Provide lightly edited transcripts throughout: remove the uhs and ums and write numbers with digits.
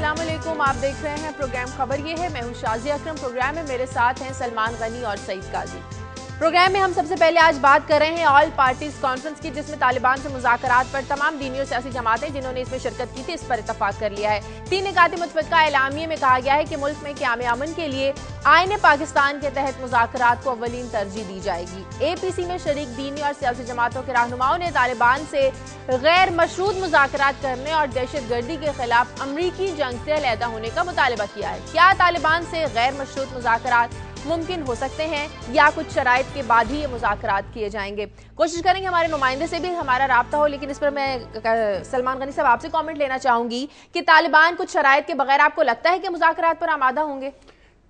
अस्सलाम वालेकुम, आप देख रहे हैं प्रोग्राम खबर ये है। मैं हूं शाज़िया अकरम। प्रोग्राम में मेरे साथ हैं सलमान गनी और सईद काजी। प्रोग्राम में हम सबसे पहले आज बात कर रहे हैं ऑल पार्टीज कॉन्फ्रेंस की, जिसमें तालिबान से मुज़ाकरात पर तमाम दीनी और सियासी जमातें जिन्होंने इसमें शिरकत की थी इस पर इत्तफाक कर लिया है। 3 निकाती मुतफ़िक़ा एलामिये में कहा गया है कि मुल्क में क़याम अमन के लिए आईन पाकिस्तान के तहत मुज़ाकरात को अव्वलीन तरजीह दी जाएगी। APC में शरीक दीनी और सियासी जमातों के रहनुमाओं ने तालिबान से गैर मशरूत मुज़ाकरात करने और दहशत गर्दी के खिलाफ अमरीकी जंग से अलहदा होने का मुतालबा किया है। क्या तालिबान से गैर मशरूत मुज़ाकरात मुमकिन हो सकते हैं या कुछ शराइत के बाद ही ये मुज़ाकरात किए जाएंगे? कोशिश करेंगे हमारे नुमाइंदे से भी हमारा राब्ता हो, लेकिन इस पर मैं सलमान गनी साहब आपसे कमेंट लेना चाहूंगी कि तालिबान कुछ शराइत के बगैर आपको लगता है कि मुज़ाकरात पर आमादा होंगे?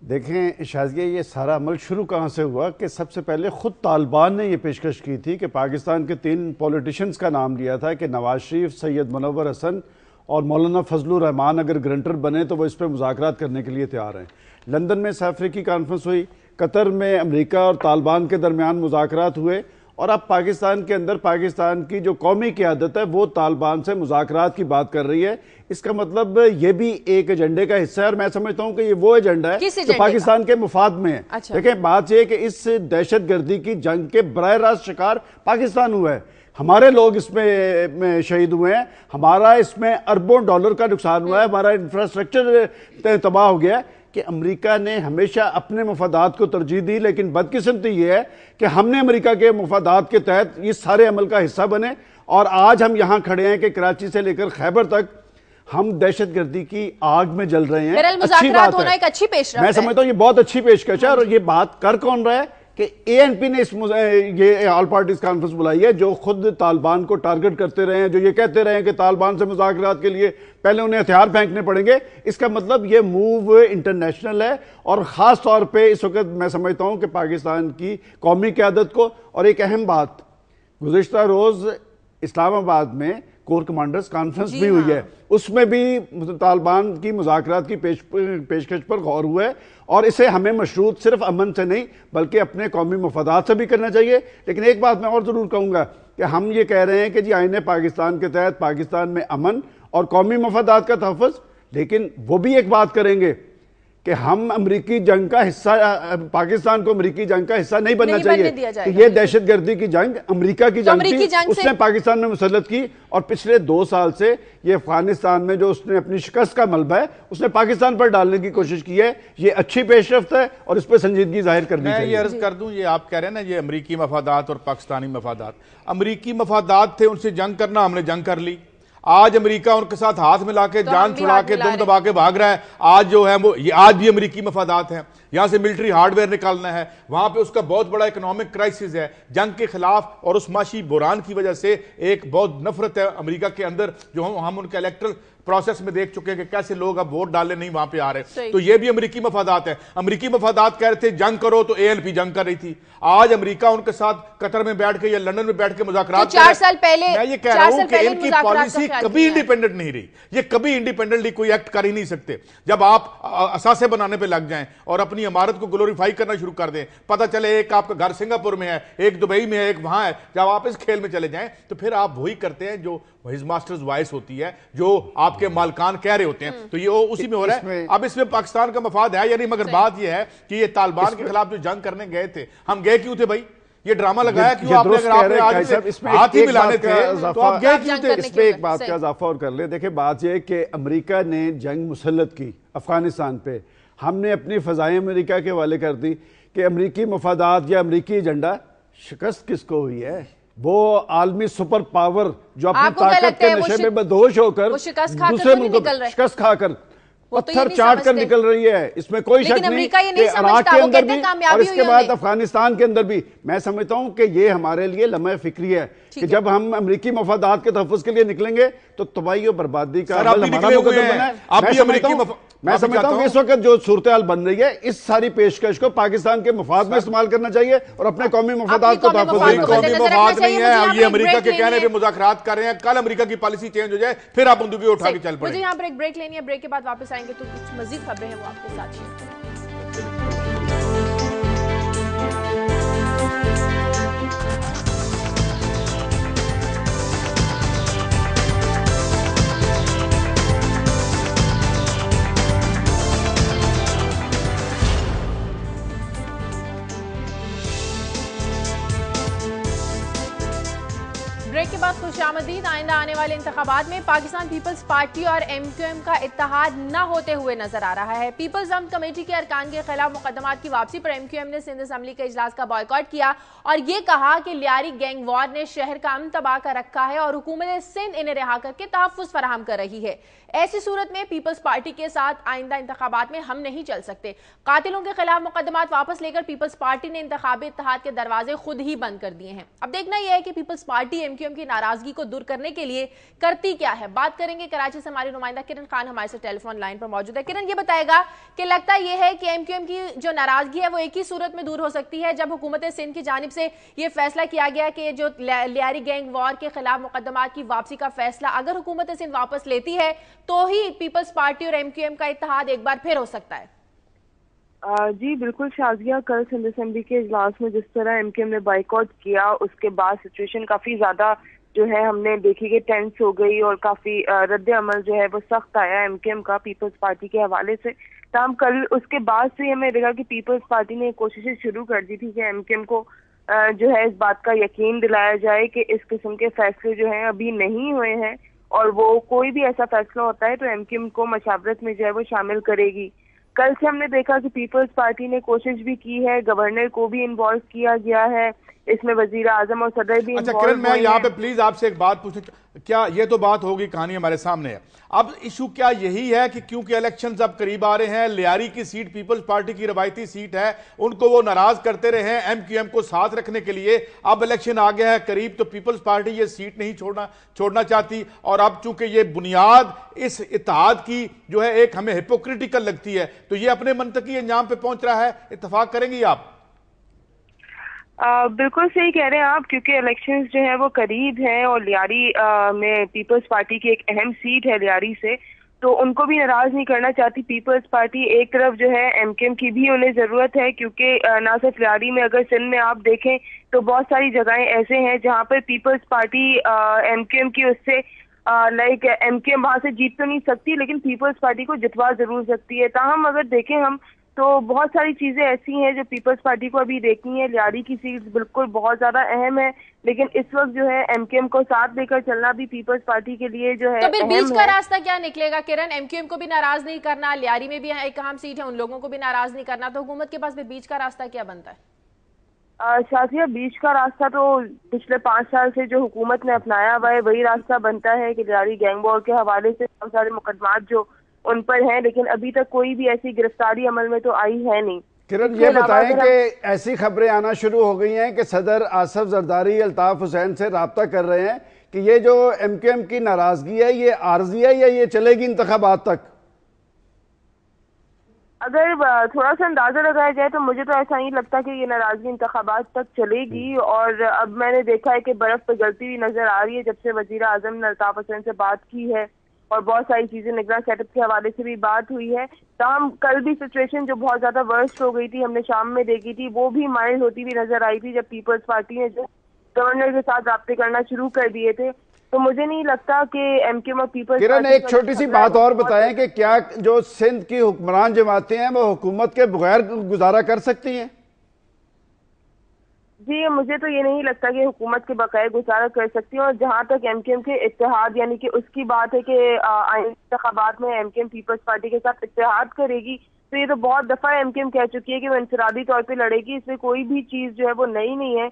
देखें शाज़िया, ये सारा अमल शुरू कहाँ से हुआ कि सबसे पहले ख़ुद तालिबान ने ये पेशकश की थी कि पाकिस्तान के 3 पॉलिटिशियंस का नाम लिया था कि नवाज शरीफ, सैयद मुनव्वर हसन और मौलाना फजलुर रहमान अगर ग्रंटर बने तो वो इस पर मुज़ाकरात करने के लिए तैयार हैं। लंदन में अफ्रीकी कॉन्फ्रेंस हुई, कतर में अमेरिका और तालिबान के दरमियान मुज़ाकरात हुए, और अब पाकिस्तान के अंदर पाकिस्तान की जो कौमी क़यादत है वो तालिबान से मुज़ाकरात की बात कर रही है। इसका मतलब ये भी एक एजेंडे का हिस्सा है, और मैं समझता हूँ कि ये वो एजेंडा है जो पाकिस्तान के मुफाद में है। अच्छा। देखें, बात यह है कि इस दहशत गर्दी की जंग के बराह रास्त शिकार पाकिस्तान हुआ है। हमारे लोग इसमें शहीद हुए हैं, हमारा इसमें अरबों डॉलर का नुकसान हुआ है, हमारा इंफ्रास्ट्रक्चर तबाह हो गया है। कि अमेरिका ने हमेशा अपने मफादात को तरजीह दी, लेकिन बदकिस्मती ये है कि हमने अमेरिका के मफादात के तहत इस सारे अमल का हिस्सा बने, और आज हम यहाँ खड़े हैं कि कराची से लेकर खैबर तक हम दहशत गर्दी की आग में जल रहे हैं। अच्छी बात है, एक अच्छी पेशरफ्त मैं समझता हूँ ये बहुत अच्छी पेशकश है। और ये बात कर कौन रहा है कि ANP ने ये ऑल पार्टीज कॉन्फ्रेंस बुलाई है, जो खुद तालिबान को टारगेट करते रहे हैं, जो ये कहते रहे हैं कि तालिबान से मुज़ाकरात के लिए पहले उन्हें हथियार फेंकने पड़ेंगे। इसका मतलब ये मूव इंटरनेशनल है, और ख़ास तौर पे इस वक्त मैं समझता हूँ कि पाकिस्तान की कौमी क़यादत को। और एक अहम बात, गुज़िश्ता रोज़ इस्लामाबाद में कोर कमांडर्स कॉन्फ्रेंस भी हुई है, उसमें भी तालिबान की मुज़ाकरात की पेशकश पर गौर हुआ है, और इसे हमें मशरूत सिर्फ अमन से नहीं बल्कि अपने कौमी मफादात से भी करना चाहिए। लेकिन एक बात मैं और ज़रूर कहूँगा कि हम ये कह रहे हैं कि जी आईन पाकिस्तान के तहत पाकिस्तान में अमन और कौमी मफादात का तहफ़्फ़ुज़, लेकिन वो भी एक बात करेंगे कि हम अमरीकी जंग का हिस्सा, पाकिस्तान को अमरीकी जंग का हिस्सा नहीं बनना चाहिए। कि ये दहशत गर्दी की जंग अमरीका की जंग थी, उसने पाकिस्तान में मुसल्लत की, और पिछले 2 साल से ये अफगानिस्तान में जो उसने अपनी शिकस्त का मलबा है उसने पाकिस्तान पर डालने की कोशिश की है। ये अच्छी पेशरफ्त है और इस पर संजीदगी जाहिर करनी चाहिए। मैं ये अर्ज कर दूं, ये आप कह रहे हैं ना, ये अमरीकी मफादात और पाकिस्तानी मफादात, अमरीकी मफादात थे, उनसे जंग करना, हमने जंग कर ली। आज अमेरिका उनके साथ हाथ मिला के जान छुड़ा के दुम दबा के भाग रहा है। आज जो है वो ये आज भी अमेरिकी मफादात हैं, यहां से मिलिट्री हार्डवेयर निकालना है, वहां पे उसका बहुत बड़ा इकोनॉमिक क्राइसिस है जंग के खिलाफ, और उस माशी बुरान की वजह से एक बहुत नफरत है अमेरिका के अंदर, जो हम उनके इलेक्ट्रल प्रोसेस में देख चुके हैं कि कैसे लोग अब वोट डालने नहीं वहां पे आ रहे। तो ये भी अमेरिकी मफादात है। अमेरिकी मफादात कह रहे थे जंग करो, तो ANP जंग कर रही थी। आज अमेरिका उनके साथ कतर में बैठ के या लंदन में बैठ के मुज़ाकरात, 4 साल पहले, मैं ये कह रहा हूं कि इनकी पॉलिसी कभी इंडिपेंडेंट नहीं रही। ये कभी इंडिपेंडेंटली कोई एक्ट कर ही नहीं सकते। जब आप असासे बनाने पे लग जाएं और अपनी इमारत को ग्लोरीफाई करना शुरू कर दें, पता चले एक आपका घर सिंगापुर में है, एक दुबई में है, एक वहां है, जब आप इस खेल में चले जाएं तो फिर आप वही करते हैं जो हिज मास्टर्स वॉइस होती है, जो आपके मालकान कह रहे होते हैं। तो ये उसी में हो रहा है। अब इसमें पाकिस्तान का मफाद है या नहीं, मगर बात ये है कि ये तालिबान के खिलाफ जो जंग करने गए थे, हम गए क्यों थे भाई? ये ड्रामा लगाया क्यों आपने? अगर आपने आज हाथ ही मिलाने थे तो आप गए क्यों थे? इसमें एक बात का इजाफा और कर ले। देखिए, बात यह है कि अमेरिका ने जंग मुसल्लत की अफगानिस्तान पे, हमने अपनी फजाएं अमेरिका के हवाले कर दी कि अमरीकी मफादात या अमरीकी एजेंडा। शिकस्त किसको हुई है? वो आलमी सुपर पावर जो अपनी ताकत के नशे में बदहोश होकर दूसरे मुल्कों को शिकस्त खाकर पत्थर चाट कर निकल रही है। इसमें कोई शक नहीं कि इराक के अंदर भी और इसके बाद अफगानिस्तान के अंदर भी मैं समझता हूं कि ये हमारे लिए लम्हे फिक्री है कि जब हम अमरीकी मफादात के तहफ़्फ़ुज़ के लिए निकलेंगे तो तबाही और बर्बादी का मैं समझता हूं कि इस वक्त जो सूरत हाल बन रही है, इस सारी पेशकश को पाकिस्तान के मफाद में इस्तेमाल करना चाहिए और अपने कौमी मफादात को कौमी मफाद नहीं है। ये अमेरिका के कहने पे मुज़ाकरात कर रहे हैं, कल अमेरिका की पॉलिसी चेंज हो जाए फिर आप बंदूकें उठा के चल पड़े। मुझे यहाँ पर एक ब्रेक लेनी है, ब्रेक के बाद वापस आएंगे तो कुछ मजीद खबरें हैं वो आपके साथ शेयर करेंगे। ब्रेक के बाद खुशामदीद। आइंदा आने वाले इंतखाबात में पाकिस्तान पीपल्स पार्टी और MQM का इत्तेहाद न होते हुए नजर आ रहा है। पीपल्स अमन कमेटी के अरकान के खिलाफ मुकदमात की वापसी पर MQM ने सिंध असम्बली के इजलास का बॉयकॉट किया और ये कहा कि लियारी गैंग वॉर ने शहर का अमन तबाह कर रखा है और हुकूमत सिंध इन्हें रिहा करके तहफ्फुज़ फराहम कर रही है। ऐसी सूरत में पीपल्स पार्टी के साथ आइंदा इंतखाबात में हम नहीं चल सकते। कातिलों के खिलाफ मुकदमात वापस लेकर पीपल्स पार्टी ने इंतखाबी इत्तेहाद के दरवाजे खुद ही बंद कर दिए हैं। अब देखना यह है कि पीपल्स पार्टी MQM की नाराजगी को दूर करने के लिए करती क्या है। बात करेंगे कराची से हमारी नुमाइंदा किरण खान हमारे से टेलीफोन लाइन पर मौजूद है। किरण, ये बताएगा कि लगता यह है कि MQM की जो नाराजगी है वो एक ही सूरत में दूर हो सकती है जब हुकूमत सिंध की जानिब से ये फैसला किया गया कि जो लियारी गैंग वॉर के खिलाफ मुकदमात की वापसी का फैसला अगर हुकूमत सिंध वापस लेती है तो ही पीपल्स पार्टी और MQM का इत्तेहाद एक बार फिर हो सकता है। जी बिल्कुल शाजिया, कल सिंध असेंबली के इजलास में जिस तरह MQM ने बाइकआउट किया उसके बाद सिचुएशन काफी ज्यादा जो है हमने देखी कि टेंस हो गई और काफी रद्द अमल जो है वो सख्त आया MQM का पीपल्स पार्टी के हवाले से। तमाम कल उसके बाद से हमें लगा कि पीपल्स पार्टी ने कोशिशें शुरू कर दी थी कि MQM को जो है इस बात का यकीन दिलाया जाए कि इस किस्म के फैसले जो हैं अभी नहीं हुए हैं और वो कोई भी ऐसा फैसला होता है तो MQM को मशावरत में जो है वो शामिल करेगी। कल से हमने देखा कि पीपल्स पार्टी ने कोशिश भी की है, गवर्नर को भी इन्वॉल्व किया गया है, इसमें वजीर आजम और सदर भी। अच्छा किरण, मैं यहाँ पे प्लीज आपसे एक बात पूछूं, क्या ये तो बात होगी, कहानी हमारे सामने है। अब इशू क्या यही है कि क्योंकि इलेक्शंस अब करीब आ रहे हैं, लियारी की सीट पीपल्स पार्टी की रवायती सीट है, उनको वो नाराज करते रहे हैं MQM को साथ रखने के लिए। अब इलेक्शन आ गया है करीब तो पीपल्स पार्टी ये सीट नहीं छोड़ना चाहती और अब चूंकि ये बुनियाद इस इत्तेहाद की जो है एक हमें हिपोक्रिटिकल लगती है तो ये अपने मंतकी अंजाम पे पहुंच रहा है। इत्तेफाक करेंगी आप? बिल्कुल सही कह रहे हैं आप, क्योंकि इलेक्शंस जो है वो करीब हैं और लियारी में पीपल्स पार्टी की एक अहम सीट है लियारी से, तो उनको भी नाराज नहीं करना चाहती पीपल्स पार्टी। एक तरफ जो है MQM की भी उन्हें जरूरत है क्योंकि ना सिर्फ लियारी में, अगर सिंध में आप देखें तो बहुत सारी जगहें ऐसे हैं जहाँ पर पीपल्स पार्टी MQM की उससे लाइक MQM वहां से जीत तो नहीं सकती लेकिन पीपल्स पार्टी को जितवा जरूर सकती है। ताहम अगर देखें हम तो बहुत सारी चीजें ऐसी हैं जो पीपल्स पार्टी को अभी देखनी है। लियारी की सीट्स बिल्कुल बहुत ज्यादा अहम है लेकिन इस वक्त जो है MQM को साथ देकर चलना भी पीपल्स पार्टी के लिए जो है तो फिर बीच का रास्ता क्या निकलेगा किरण? MQM को भी नाराज नहीं करना, लियारी में भी एक अहम सीट है उन लोगों को भी नाराज नहीं करना, तो हुकूमत के पास फिर बीच का रास्ता क्या बनता है? शाजिया, बीच का रास्ता तो पिछले 5 साल से जो हुकूमत ने अपनाया हुआ है वही रास्ता बनता है कि लियारी गैंग वॉर के हवाले से बहुत सारे मुकदमात जो उन पर हैं लेकिन अभी तक कोई भी ऐसी गिरफ्तारी अमल में तो आई है नहीं। किरण, ये बताएं कि ऐसी खबरें आना शुरू हो गई हैं कि सदर आसफ जरदारी अल्ताफ हुसैन से राब्ता कर रहे हैं कि ये जो MQM की नाराजगी है ये आर्जी है या ये चलेगी इंतखाबात तक? अगर थोड़ा सा अंदाजा लगाया जाए तो मुझे तो ऐसा नहीं लगता कि ये नाराजगी इंतखाबात तक चलेगी। और अब मैंने देखा है कि बर्फ पे जलती हुई नजर आ रही है जब से वजीर आजम ने अल्ताफ हुसैन से बात की है और बहुत सारी चीजें निगरान सेटअप के हवाले से भी बात हुई है। तमाम कल भी सिचुएशन जो बहुत ज्यादा वर्स्ट हो गई थी हमने शाम में देखी थी वो भी माइल्ड होती हुई नजर आई थी जब पीपल्स पार्टी ने जो गवर्नर के साथ राब्ते करना शुरू कर दिए थे। तो मुझे नहीं लगता कि MQM और पीपल्स किरण, एक छोटी सी बात और बताएं कि क्या जो सिंध की हुक्मरान जमातें हैं वो हुकूमत के बगैर गुजारा कर सकती हैं? जी मुझे तो ये नहीं लगता कि हुकूमत के बकाया गुजारा कर सकती है। और जहाँ तक MQM के इत्तेहाद यानी कि उसकी बात है कि इंतखाबात में MQM पीपल्स पार्टी के साथ इत्तेहाद करेगी तो ये तो बहुत दफा MQM कह चुकी है कि वो इंफरादी तौर पे लड़ेगी, इसमें कोई भी चीज जो है वो नई नहीं है।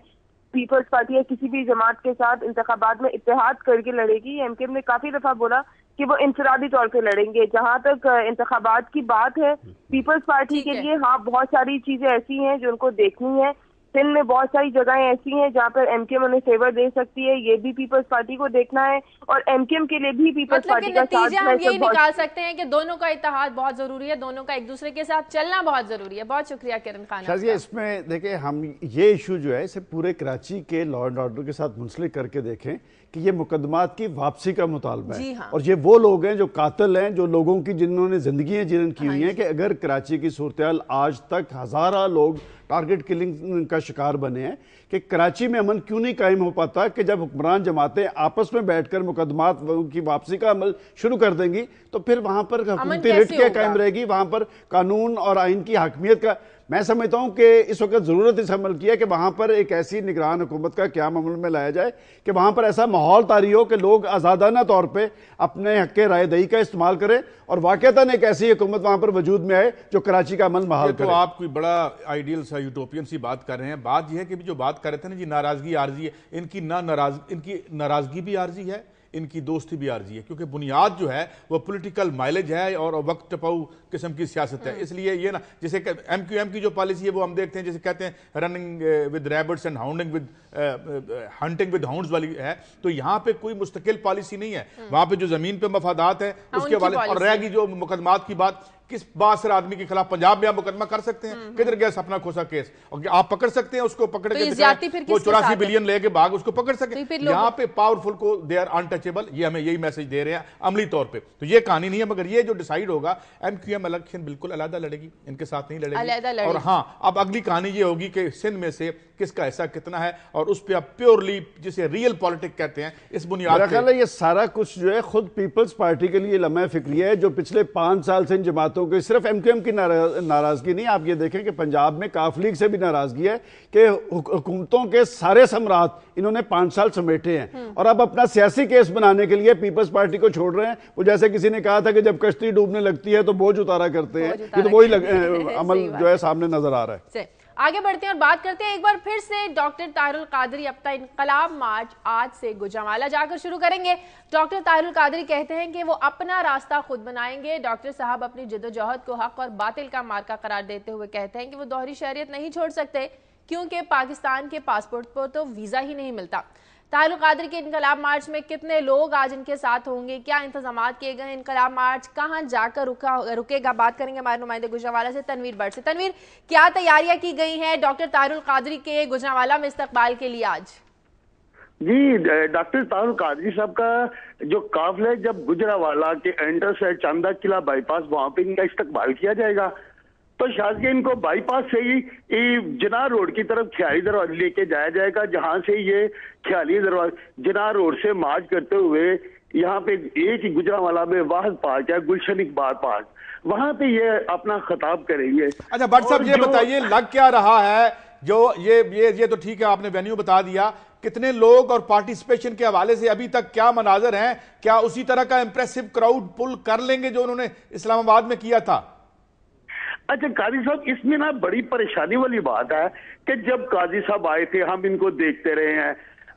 पीपल्स पार्टी या किसी भी जमात के साथ इंतखाबात में इत्तेहाद करके लड़ेगी। MQM ने काफी दफा बोला कि वो इंफरादी तौर पे लड़ेंगे। जहाँ तक इंतखाबात की बात है पीपल्स पार्टी के लिए हाँ बहुत सारी चीजें ऐसी हैं जो उनको देखनी है। सिंध में बहुत सारी जगहें ऐसी हैं जहाँ पर MQM उन्हें फेवर दे सकती है, ये भी पीपल्स पार्टी को देखना है और MQM के लिए भी पीपल्स पार्टी का साथ। हम यही निकाल सकते हैं कि दोनों का इत्तेहाद बहुत जरूरी है, दोनों का एक दूसरे के साथ चलना बहुत जरूरी है। बहुत शुक्रिया किरण खान। इसमें देखिए हम ये इशू जो है इसे पूरे कराची के लॉ एंड ऑर्डर के साथ मुंसलिक करके देखें कि ये मुकदमात की वापसी का मुतालबा है। और ये वो लोग हैं जो कातिल हैं, जो लोगों की जिन्होंने जिंदगी जिरन की हुई हैं कि अगर कराची की सूरत आज तक हजारा लोग टारगेट किलिंग का शिकार बने हैं कि कराची में अमन क्यों नहीं कायम हो पाता कि जब हुक्मरान जमातें आपस में बैठकर मुकदमात की वापसी का अमल शुरू कर देंगी तो फिर वहां पर हुकूमती रिट क्या कायम रहेगी, वहां पर कानून और आइन की हकमियत का میں سمجھتا ہوں کہ اس وقت ضرورت اس عمل کی ہے کہ وہاں پر ایک ایسی نگران حکومت کا قیام عمل میں لایا جائے کہ وہاں پر ایسا ماحول طاری ہو کہ لوگ آزادانہ طور پہ اپنے حق رائے دہی کا استعمال کریں اور واقعتاً ایک ایسی حکومت وہاں پر وجود میں آئے جو کراچی کا عمل بحال کرے۔ تو آپ کوئی بڑا آئیڈیل سا یوٹوپین سی بات کر رہے ہیں، بات یہ ہے کہ جو بات کر رہے تھے نا جی ناراضگی عارضی ہے، ان کی ناراضگی بھی عارضی ہے، ان کی دوستی بھی عارضی ہے، کیونکہ بنیاد جو ہے وہ پولیٹیکل مائلیج ہے اور وقت ٹپاؤ قسم کی سیاست ہے۔ اس لیے یہ نا جسے ایم کیو ایم کی جو پالیسی ہے وہ ہم دیکھتے ہیں جسے کہتے ہیں running with rabbits and hunting with hounds والی ہے، تو یہاں پہ کوئی مستقل پالیسی نہیں ہے، وہاں پہ جو زمین پہ مفادات ہیں اس کے والے اور رہ گی جو مقدمات کی بات، کس باثر آدمی کے خلاف پنجاب میں آپ مقدمہ کر سکتے ہیں؟ کدھر گیا سپنا کھوسا کیس؟ آپ پکڑ سکتے ہیں اس کو، پکڑ کے وہ 84 بلین لے کے بھاگ اس کو پکڑ سکیں؟ یہاں پہ پاورفل کو دے آر انٹچیبل، یہ ہمیں یہی میسج دے رہے ہیں عملی طور پہ۔ تو یہ کہانی نہیں ہے، مگر یہ جو ڈیسائیڈ ہوگا ایم کیو ایم الیکشن بالکل علیحدہ لڑے گی، ان کے ساتھ نہیں لڑے گی۔ اور ہاں اب اگلی کہانی یہ ہوگی کہ سندھ میں سے کس کا حصہ کتنا ہے، اور اس پہ اب پیورلی جسے ریئل پولیٹک کہتے ہیں اس بنیاد میرا خیال ہے یہ سارا کچھ جو ہے خود پیپلز پارٹی کے لیے لمحہ فکری ہے، جو پچھلے 5 سال سے ان جماعتوں کے صرف ایم کیو ایم کی ناراضگی نہیں، آپ یہ دیکھیں کہ پنجاب میں کاف لیگ سے بھی ناراضگی ہے کہ حکومتوں کے سارے ثمرات انہوں نے 5 سال سمیٹے ہیں اور اب اپنا سیاسی کیس بنانے کے لیے پیپلز پارٹی کو چھوڑ رہے ہیں۔ وہ جیسے کسی نے کہا تھا کہ جب کشتی ڈوبنے لگتی ہے تو بوجھ اتارا کرتے ہیں، یہ تو وہی عمل جو ہے سامنے نظر آ رہا ہے۔ آگے بڑھتے ہیں اور بات کرتے ہیں ایک بار پھر سے ڈاکٹر طاہر القادری اپنا انقلاب مارچ آج سے گوجرانوالہ جا کر شروع کریں گے۔ ڈاکٹر طاہر القادری کہتے ہیں کہ وہ اپنا راستہ خود بنائیں گے۔ ڈاکٹر صاحب اپنی جدوجہد کو حق اور باطل کا مارکا قرار دیتے ہوئے کہتے ہیں کہ وہ دوہری شہریت نہیں چھوڑ سکتے کیونکہ پاکستان کے پاسپورٹ پر تو ویزا ہی نہیں ملتا۔ طاہر القادری کے انقلاب مارچ میں کتنے لوگ آج ان کے ساتھ ہوں گے، کیا انتظامات کیے گئے، انقلاب مارچ کہاں جا کر رکے گا، بات کریں گے ہمارے نمائندے گوجرانوالہ سے تنویر بٹ سے۔ تنویر، کیا تیاریاں کی گئی ہیں ڈاکٹر طاہر القادری کے گوجرانوالہ میں استقبال کے لیے آج؟ جی، ڈاکٹر طاہر القادری صاحب کا جو قافلہ ہے جب گوجرانوالہ کے انٹر سے چاندہ قلعہ بائی پاس وہاں پہ ان کا استقبال کیا جائے گا، تو شاید ان کو بائی پاس سے ہی جناح روڈ کی طرف خیالی دروازے لے کے جایا جائے گا، جہاں سے یہ خیالی دروازے جناح روڈ سے مارچ کرتے ہوئے یہاں پہ ایک ہی گوجرانوالہ میں واحد پارک ہے گلشن اقبال پارک، وہاں پہ یہ اپنا خطاب کریں گے۔ اچھا بٹ صاحب یہ بتائیے لگ کیا رہا ہے، جو یہ تو ٹھیک ہے آپ نے وینیو بتا دیا، کتنے لوگ اور پارٹیسپیشن کے حوالے سے ابھی تک کیا مناظر ہیں، کیا اسی طرح کا امپریسو کراؤڈ پل کر لیں گے جو انہوں نے اسلام آباد میں کیا تھا؟ اچھا قاضی صاحب، اس میں نا بڑی پریشانی والی بات ہے کہ جب قاضی صاحب آئے تھے ہم ان کو دیکھتے رہے ہیں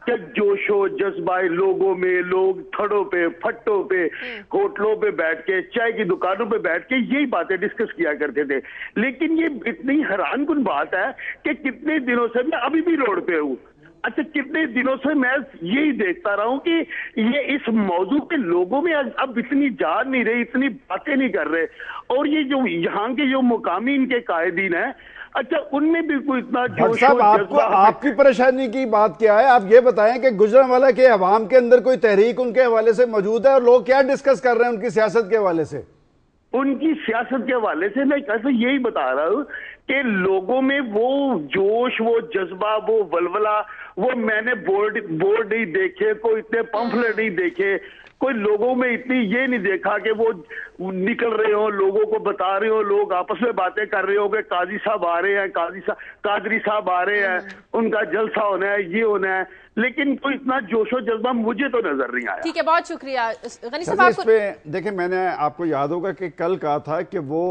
کہ جوش و جذبہ لوگوں میں، لوگ تھڑوں پہ، پھٹوں پہ، ہوٹلوں پہ بیٹھ کے، چائے کی دکانوں پہ بیٹھ کے یہی باتیں ڈسکس کیا کرتے تھے، لیکن یہ اتنی حیران کن بات ہے کہ کتنے دنوں سے میں ابھی بھی روڈ پہ ہوں، اچھا کتنے دنوں سے میں یہی دیکھتا رہا ہوں کہ یہ اس موضوع پہ لوگوں میں اب اتنی جان نہیں رہی، اتنی باتیں نہیں کر رہے، اور یہ جو یہاں کے جو مقامی ان کے قائدین ہیں، اچھا ان میں بھی کوئی اتنا جوش و جذبہ۔ آپ کی پریشانی کی بات کیا ہے؟ آپ یہ بتائیں کہ گوجرانوالہ کے عوام کے اندر کوئی تحریک ان کے حوالے سے موجود ہے اور لوگ کیا ڈسکس کر رہے ہیں ان کی سیاست کے حوالے سے؟ ان کی سیاست کے حوالے سے میں کیسے یہی بتا رہا ہوں کہ لوگوں میں وہ جوش، وہ جذبہ، وہ ولولہ، وہ میں نے بورڈ نہیں دیکھے، کوئی اتنے پمفلٹ نہیں دیکھے، کوئی لوگوں میں اتنی یہ نہیں دیکھا کہ وہ نکل رہے ہوں، لوگوں کو بتا رہے ہوں، لوگ آپس میں باتیں کر رہے ہوں کہ قاضی صاحب آ رہے ہیں، قادری صاحب آ رہے ہیں، ان کا جلسہ ہونا ہے، یہ ہونا ہے، لیکن کوئی اتنا جوش و جذبہ مجھے تو نظر نہیں آیا۔ ٹھیک ہے، بہت شکریہ غنی صاحب۔ اس پہ دیکھیں میں نے آپ کو یاد ہوگا کہ کل کہا تھا کہ وہ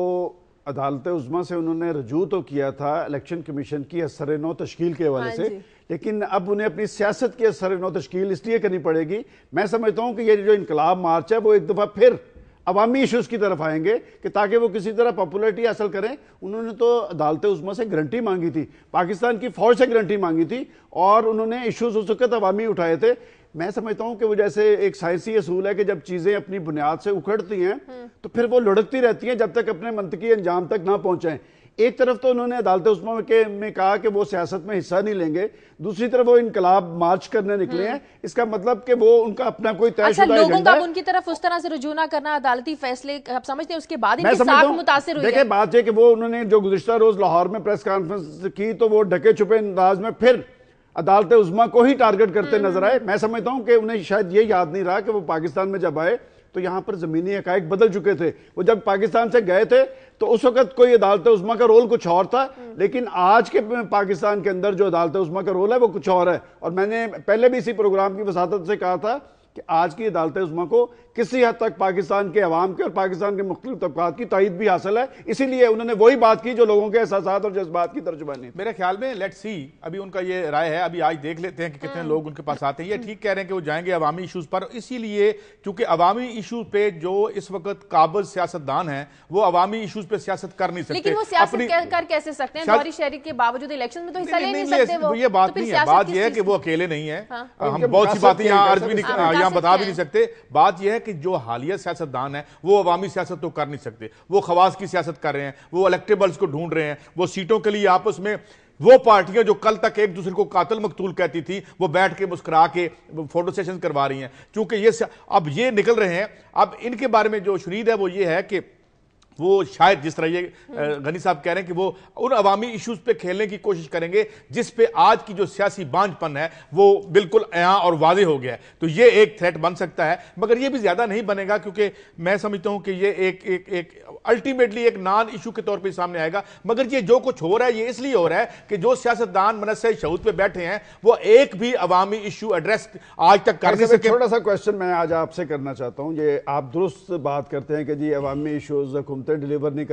عدالت عظمیٰ سے انہوں نے رجوع تو کیا تھا الیکشن کمیشن کی اثر نو تشکیل کے حوالے سے، لیکن اب انہیں اپنی سیاست کی اثر نو تشکیل اس لیے کرنی پڑے گی۔ میں سمجھتا ہوں کہ یہ جو انقلاب مارچ ہے وہ ایک دفعہ پھر عوامی ایشوز کی طرف آئیں گے کہ تاکہ وہ کسی طرح پاپولیرٹی حاصل کریں۔ انہوں نے تو عدالت عظمیٰ سے گارنٹی مانگی تھی، پاکستان کی فوج سے گارنٹی مانگی تھی، اور انہوں نے ایشوز اس وقت عوامی اٹھائے تھے۔ میں سمجھتا ہوں کہ وہ جیسے ایک سائنسی اصول ہے کہ جب چیزیں اپنی بنیاد سے اکھڑتی ہیں تو پھر وہ لڑکتی رہتی ہیں جب تک اپنے منطقی انجام تک نہ پہنچیں۔ ایک طرف تو انہوں نے عدالت عظمیٰ میں کہا کہ وہ سیاست میں حصہ نہیں لیں گے، دوسری طرف وہ انقلاب مارچ کرنے نکلے ہیں، اس کا مطلب کہ وہ ان کا اپنا کوئی طے شدہ ایجنڈا ہے۔ لوگوں کا ان کی طرف اس طرح سے رجوع نہ کرنا، عدالتی فیصلے آپ سمجھتے ہیں اس کے بعد ان کی ساکھ متاثر ہوئی ہے؟ دیکھیں بات ہے کہ وہ انہوں نے جو گزشتہ روز لاہور میں پریس کانفرنس کی تو وہ ڈھکے چھپے انداز میں پھر عدالت عظمیٰ کو ہی ٹارگٹ کرتے نظر آئے۔ میں سمجھتا ہوں کہ انہیں شاید یہ یاد نہیں رہا کہ وہ پاکستان میں جب آئے تو یہاں پر زمینی حقائق بدل چکے تھے. وہ جب پاکستان سے گئے تھے تو اس وقت کوئی عدالت عظمیٰ کا رول کچھ اور تھا, لیکن آج کے پاکستان کے اندر جو عدالت عظمیٰ کا رول ہے وہ کچھ اور ہے. اور میں نے پہلے بھی اسی پروگرام کی وساطت سے کہا تھا کہ آج کی عدالت عظمیٰ کو کسی حد تک پاکستان کے عوام کے اور پاکستان کے مختلف طبقات کی تائید بھی حاصل ہے, اسی لیے انہوں نے وہی بات کی جو لوگوں کے احساسات اور جذبات کی ترجمانی. میرے خیال میں لیٹ سی, ابھی ان کا یہ رائے ہے, ابھی آج دیکھ لیتے ہیں کہ کتنے لوگ ان کے پاس آتے ہیں. یہ ٹھیک کہہ رہے ہیں کہ وہ جائیں گے عوامی ایشوز پر, اسی لیے کیونکہ عوامی ایشوز پہ جو اس وقت قابض سیاستدان ہیں وہ عوامی ایشوز پہ سیاست کر نہیں سکتے. لیکن وہ سیاست کر کیسے سکتے ہیں؟ دھوری شہری کے باوجود الیکشن میں تو حصہ لے نہیں سکتے وہ. یہ بات نہیں ہے, بات یہ ہے کہ وہ اکیلے نہیں ہیں. ہم بہت سی باتیں یہاں عرض بھی نہیں, یہاں بتا بھی نہیں سکتے. بات یہ ہے کہ جو حالیہ سیاستدان ہیں وہ عوامی سیاست تو کر نہیں سکتے, وہ خواص کی سیاست کر رہے ہیں, وہ الیکٹیبلز کو ڈھونڈ رہے ہیں, وہ سیٹوں کے لیے آپس میں وہ پارٹیاں جو کل تک ایک دوسرے کو قاتل مقتول کہتی تھی وہ بیٹھ کے مسکرا کے فوٹو سیشن کروا رہی ہیں, کیونکہ یہ اب یہ نکل رہے ہیں. اب ان کے بارے میں جو شنید ہے وہ یہ ہے کہ وہ شاید جس طرح یہ غنی صاحب کہہ رہے ہیں کہ وہ ان عوامی ایشوز پہ کھیلنے کی کوشش کریں گے جس پہ آج کی جو سیاسی بانجھ پن ہے وہ بالکل عیاں اور واضح ہو گیا ہے. تو یہ ایک تھریٹ بن سکتا ہے, مگر یہ بھی زیادہ نہیں بنے گا, کیونکہ میں سمجھتا ہوں کہ یہ ایک الٹیمیٹلی ایک نان ایشو کے طور پہ سامنے آئے گا. مگر یہ جو کچھ ہو رہا ہے یہ اس لیے ہو رہا ہے کہ جو سیاستدان منصہ شہود پہ بیٹھے ہیں وہ ایک بھی عوامی ایشو ایڈریس آج تک کر نہیں سکے. چھوٹا سا کویسچن میں آج آپ سے کرنا چاہتا ہوں. یہ آپ درست بات کرتے ہیں کہ جی عوامی ایشوز ڈیلیور نہیں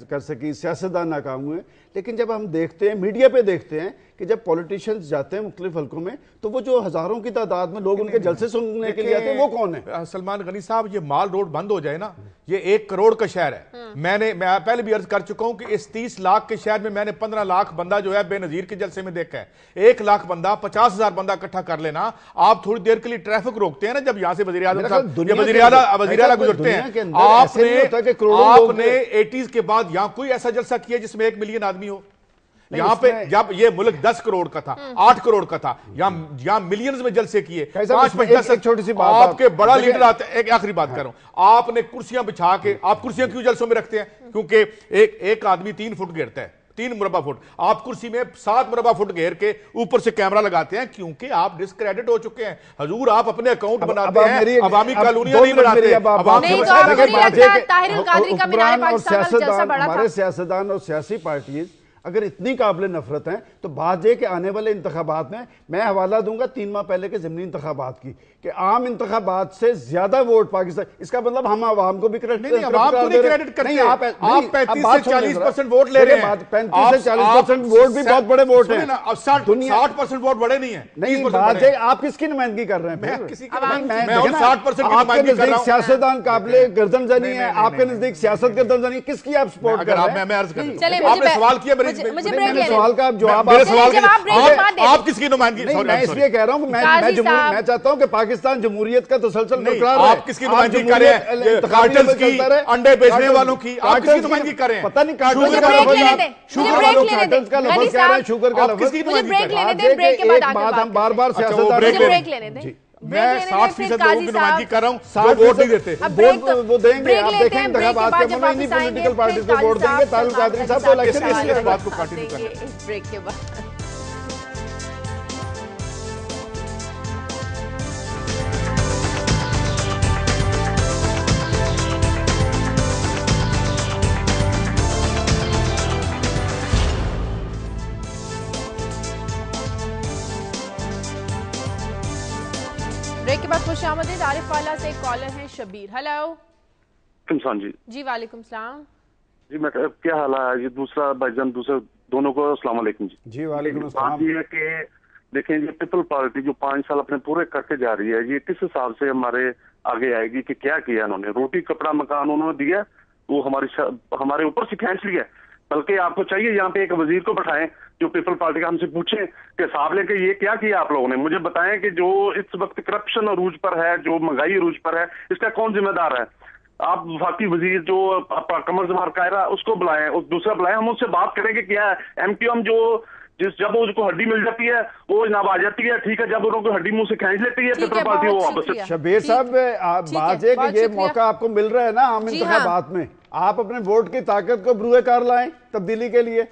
کر سکی, سیاستدان ناکام ہوئے, لیکن جب ہم دیکھتے ہیں میڈیا پہ دیکھتے ہیں کہ جب پولیٹیشنز جاتے ہیں مختلف حلقوں میں تو وہ جو ہزاروں کی تعداد میں لوگ ان کے جلسے سننے کے لیے آتے ہیں وہ کون ہے؟ سلمان غنی صاحب, یہ مال روڈ بند ہو جائے نا, یہ 1 کروڑ کا شہر ہے. میں پہلے بھی عرض کر چکا ہوں کہ اس 30 لاکھ کے شہر میں نے 15 لاکھ بندہ جو ہے بے نظیر کے جلسے میں دیکھا ہے. 1 لاکھ بندہ 50,000 بندہ اکٹھا کر لینا, آپ تھوڑی دیر کے لیے ٹریفک روکتے ہیں نا جب یہاں سے وزیر اعظم گزرتے ہیں, آپ نے 80s کے بعد یہاں کوئی ایسا جلسہ کیا جس میں 1 ملین آدمی ہو؟ یہاں پہ جب یہ ملک 10 کروڑ کا تھا, 8 کروڑ کا تھا, یہاں ملینز میں جلسے کیے. 5-10 چھوٹی سی بات آپ کے بڑا لیڈر آتے ہیں. ایک آخری بات کر رہا ہوں, آپ نے کرسیاں بچھا کے, آپ کرسیاں کیوں جلسوں میں رکھتے ہیں؟ کیونکہ ایک آدمی 3 فٹ گھیرتا ہے, 3 مربع فٹ, آپ کرسی میں 7 مربع فٹ گھیر کے اوپر سے کیمرہ لگاتے ہیں, کیونکہ آپ ڈسکریڈٹ ہو چکے ہیں. حضور آپ اپنے اکاؤنٹ بناتے ہیں, عوامی کالونیاں نہیں بناتے. ہمارے سیاستدان اور سیاسی پارٹیز اگر اتنی قابل نفرت ہیں تو بات یہ کہ آنے والے انتخابات میں حوالہ دوں گا 3 ماہ پہلے کے ضمنی انتخابات کی, کہ عام انتخابات سے زیادہ ووٹ پاکستان, اس کا مطلب ہم عوام کو بھی کریڈٹ نہیں, عوام کو نہیں کریڈٹ کرتے. آپ 35 سے 40% ووٹ لے رہے ہیں. 35 سے 40% ووٹ بھی بہت بڑے ووٹ ہیں. 60% ووٹ بڑے نہیں ہیں. نہیں, بات ہے آپ کس کی نمائندگی کر رہے ہیں؟ میں 60% کی نمائندگی کر رہا ہوں. سیاستدان قابل گردن زنی ہے, آپ کے نزدیک سیاست گردن زنی, کس کی آپ سپورٹ کر رہے ہیں؟ میں عرض کرتا ہوں, آپ نے سوال کیا, میں نے سوال کا جواب آپ کس کی نمائندگی؟ میں اس لیے کہہ رہا ہوں کہ میں چاہتا ہوں کہ پاکستان جمہوریت کا تسلسل برقرار رہے. آپ کس کی نمائندگی کر رہے ہیں؟ کارٹلز کی, انڈے بیچنے والوں کی, آپ کس کی نمائندگی کر رہے ہیں؟ پتہ نہیں کارٹلز کا لفظ کہہ رہے ہیں, شوگر کا لفظ. ایک بات ہم بار بار سیاست میں 60% لوگوں کی نمائندگی کر رہا ہوں جو ووٹ نہیں دیتے. وہ دیں گے, آپ دیکھیں انتخابات کے عمل میں انہی پولیٹیکل پارٹیز کو ووٹ دیں گے. طارق قادری صاحب تو الیکشن اس لیے بات کو کنٹینیو کریں. بریک کے بعد بریک کے بعد خوش آمدید. عارف والا سے ایک کالر ہیں شبیر. ہیلو. جی وعلیکم السلام. جی میں کیا حال ہے؟ یہ دوسرا بھائی جان, دوسرے دونوں کو السلام علیکم. جی وعلیکم السلام. بات یہ ہے کہ دیکھیں یہ پیپل پارٹی جو 5 سال اپنے پورے کرتے جا رہی ہے, یہ کس حساب سے ہمارے آگے آئے گی کہ کیا کیا انہوں نے؟ روٹی کپڑا مکان انہوں نے دیا, وہ ہمارے اوپر سے کھینچ لیا. بلکہ آپ کو چاہیے یہاں پہ ایک وزیر کو بٹھائیں جو پیپل پارٹی کا, ہم سے پوچھیں کہ صاحب لے کے یہ کیا آپ لوگوں نے؟ مجھے بتائیں کہ جو اس وقت کرپشن عروج پر ہے, جو مہنگائی عروج پر ہے, اس کا کون ذمہ دار ہے؟ آپ وفاقی وزیر جو قمر زمان قاہرہ اس کو بلائیں, دوسرا بلائیں, ہم اس سے بات کریں کہ کیا ہے ایم کیو ایم جو جب اس کو ہڈی مل جاتی ہے وہ جناب آ جاتی ہے, ٹھیک ہے, جب انہوں کو ہڈی منہ سے کھینچ لیتی ہے پیپل پارٹی وہ واپس. شبیر صاحب بات ہے کہ یہ موقع آپ کو مل رہا ہے نا عام انتخابات میں, آپ اپنے ووٹ کی طاقت کو بروئے کار لائیں تبدیلی کے لیے.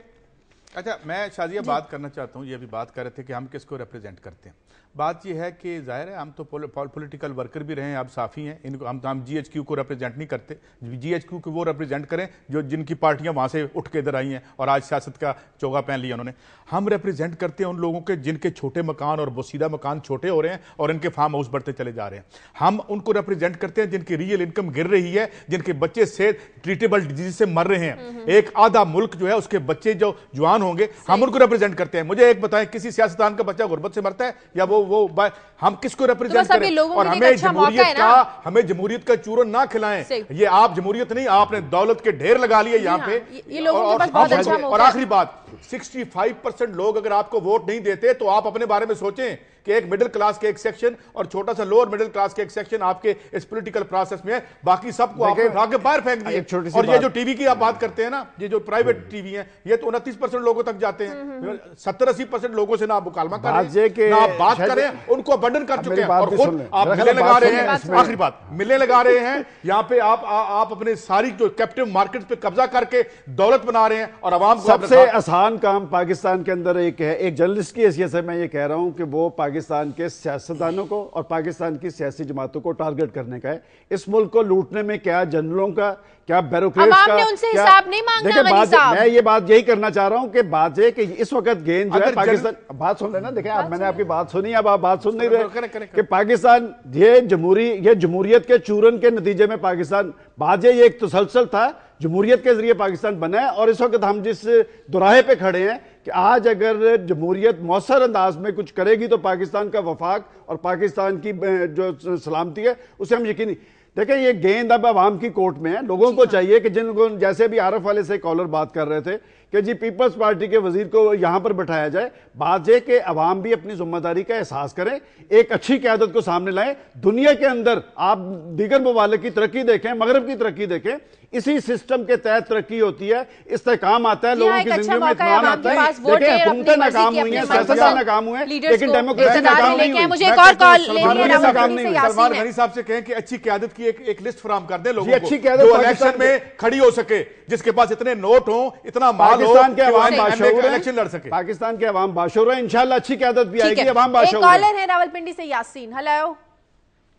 اچھا میں شازیہ بات کرنا چاہتا ہوں, یہ بھی بات کر رہے تھے کہ ہم کس کو ریپریزنٹ کرتے ہیں. बात ये है कि जाहिर है हम तो पॉलिटिकल वर्कर भी रहे हैं, आप साफ़ी हैं, इनको हम GHQ को रिप्रेजेंट नहीं करते, GHQ को वो रिप्रेजेंट करें जो जिनकी पार्टियां वहाँ से उठ के इधर आई हैं और आज सियासत का चोगा पहन लिया उन्होंने। हम रिप्रेजेंट करते हैं उन लोगों के जिनके छोटे मकान और बोसीदा मकान छोटे हो रहे हैं और इनके फार्म हाउस बढ़ते चले जा रहे हैं। हम उनको रिप्रेजेंट करते हैं जिनकी रियल इनकम गिर रही है, जिनके बच्चे से ट्रीटेबल डिजीज से मर रहे हैं। एक आधा मुल्क जो है उसके बच्चे जो जवान होंगे, हम उनको रिप्रेजेंट करते हैं। मुझे एक बताएं, किसी सियासतदान का बच्चा गुर्बत से मरता है या वो हम किसको रिप्रेजेंट करें? और हमें जमहूरियत का चूरन ना खिलाएं। ये आप जमहूरियत नहीं, आपने दौलत के ढेर लगा लिए यहाँ पे। ये लोगों के पास बहुत अच्छा मौका है। और आखिरी बात, 65% लोग अगर आपको वोट नहीं देते तो आप अपने बारे में सोचें कि एक मिडिल क्लास के एक सेक्शन और छोटा सा लोअर मिडिल क्लास के एक सेक्शन आपके इस पॉलिटिकल प्रोसेस में है, बाकी सबको आपने उठा के बाहर फेंक दिए। और ये जो टीवी की आप बात करते हैं ना, ये जो प्राइवेट टीवी है, ये तो 29% लोगों तक जाते हैं। 70-80% लोगों से ना आप मुकालमा कर रहे हैं, ना आप बात करें, उनको अबंडन कर चुके हैं और खुद आप मिलने लगा रहे हैं। आखिरी बात, मिलने लगा रहे हैं यहाँ पे आप अपने सारी जो कैप्टिव मार्केट पे कब्जा करके दौलत बना रहे हैं और आवाम को। सबसे आसान काम पाकिस्तान के अंदर एक है, एक जर्नलिस्ट की हैसियत से मैं ये कह रहा हूं कि वो पाकिस्तान के सियासतदानों को और पाकिस्तान की सियासी जमातों को टारगेट करने का है। इस मुल्क को लूटने में क्या जनरलों का, क्या ब्यूरोक्रेट्स का, उनसे हिसाब नहीं मांगा। देखिए मैं ये बात यही करना चाह रहा हूं कि बात ये कि इस वक्त गेंद जो है पाकिस्तान, बात सुन लेना, देखिए मैंने आपकी बात सुनी, अब आप बात सुन नहीं रहे कि पाकिस्तान ये जमहूरियत के चूरन के नतीजे में पाकिस्तान, बात ये एक तसलसल था, जमहूरियत के जरिए पाकिस्तान बना है। और इस वक्त हम जिस दुराहे पे खड़े हैं कि आज अगर जमहूरियत मौसर अंदाज में कुछ करेगी तो पाकिस्तान का वफाक और पाकिस्तान की जो सलामती है उसे हम यकीनी। देखिए ये गेंद अब आवाम की कोर्ट में है। लोगों को चाहिए कि जिन लोगों, जैसे भी आरफ वाले से कॉलर बात कर रहे थे कि जी पीपल्स पार्टी के वजीर को यहां पर बैठाया जाए, बात यह कि अवाम भी अपनी जिम्मेदारी का एहसास करें, एक अच्छी क़यादत को सामने लाएं। दुनिया के अंदर आप दीगर ममालिक की तरक्की देखें, मगरब की तरक्की देखें, इसी सिस्टम के तहत तरक्की होती है, इस्तेकाम आता है, लोगों की जिंदगी में इत्मीनान आता है। देखिए हुकूमतें नाकाम हुई हैं, सियासतदान नाकाम हुए, लेकिन डेमोक्रेसी नाकाम नहीं हुई। मुझे एक और कॉल सलमान गनी साहब से कहें कि अच्छी क़यादत की एक लिस्ट फराहम कर दे लोगों को, अच्छी क़यादत जो इलेक्शन में खड़ी हो सके, जिसके पास इतने नोट हो, इतना माल हो, पाकिस्तान के अवाम बाशऊर इलेक्शन लड़ सके। पाकिस्तान के अवाम बाशऊर है, इंशाल्लाह अच्छी क़यादत भी आएगी, अवाम बाशऊर है। कॉलर है रावलपिंडी से यासीन। हेलो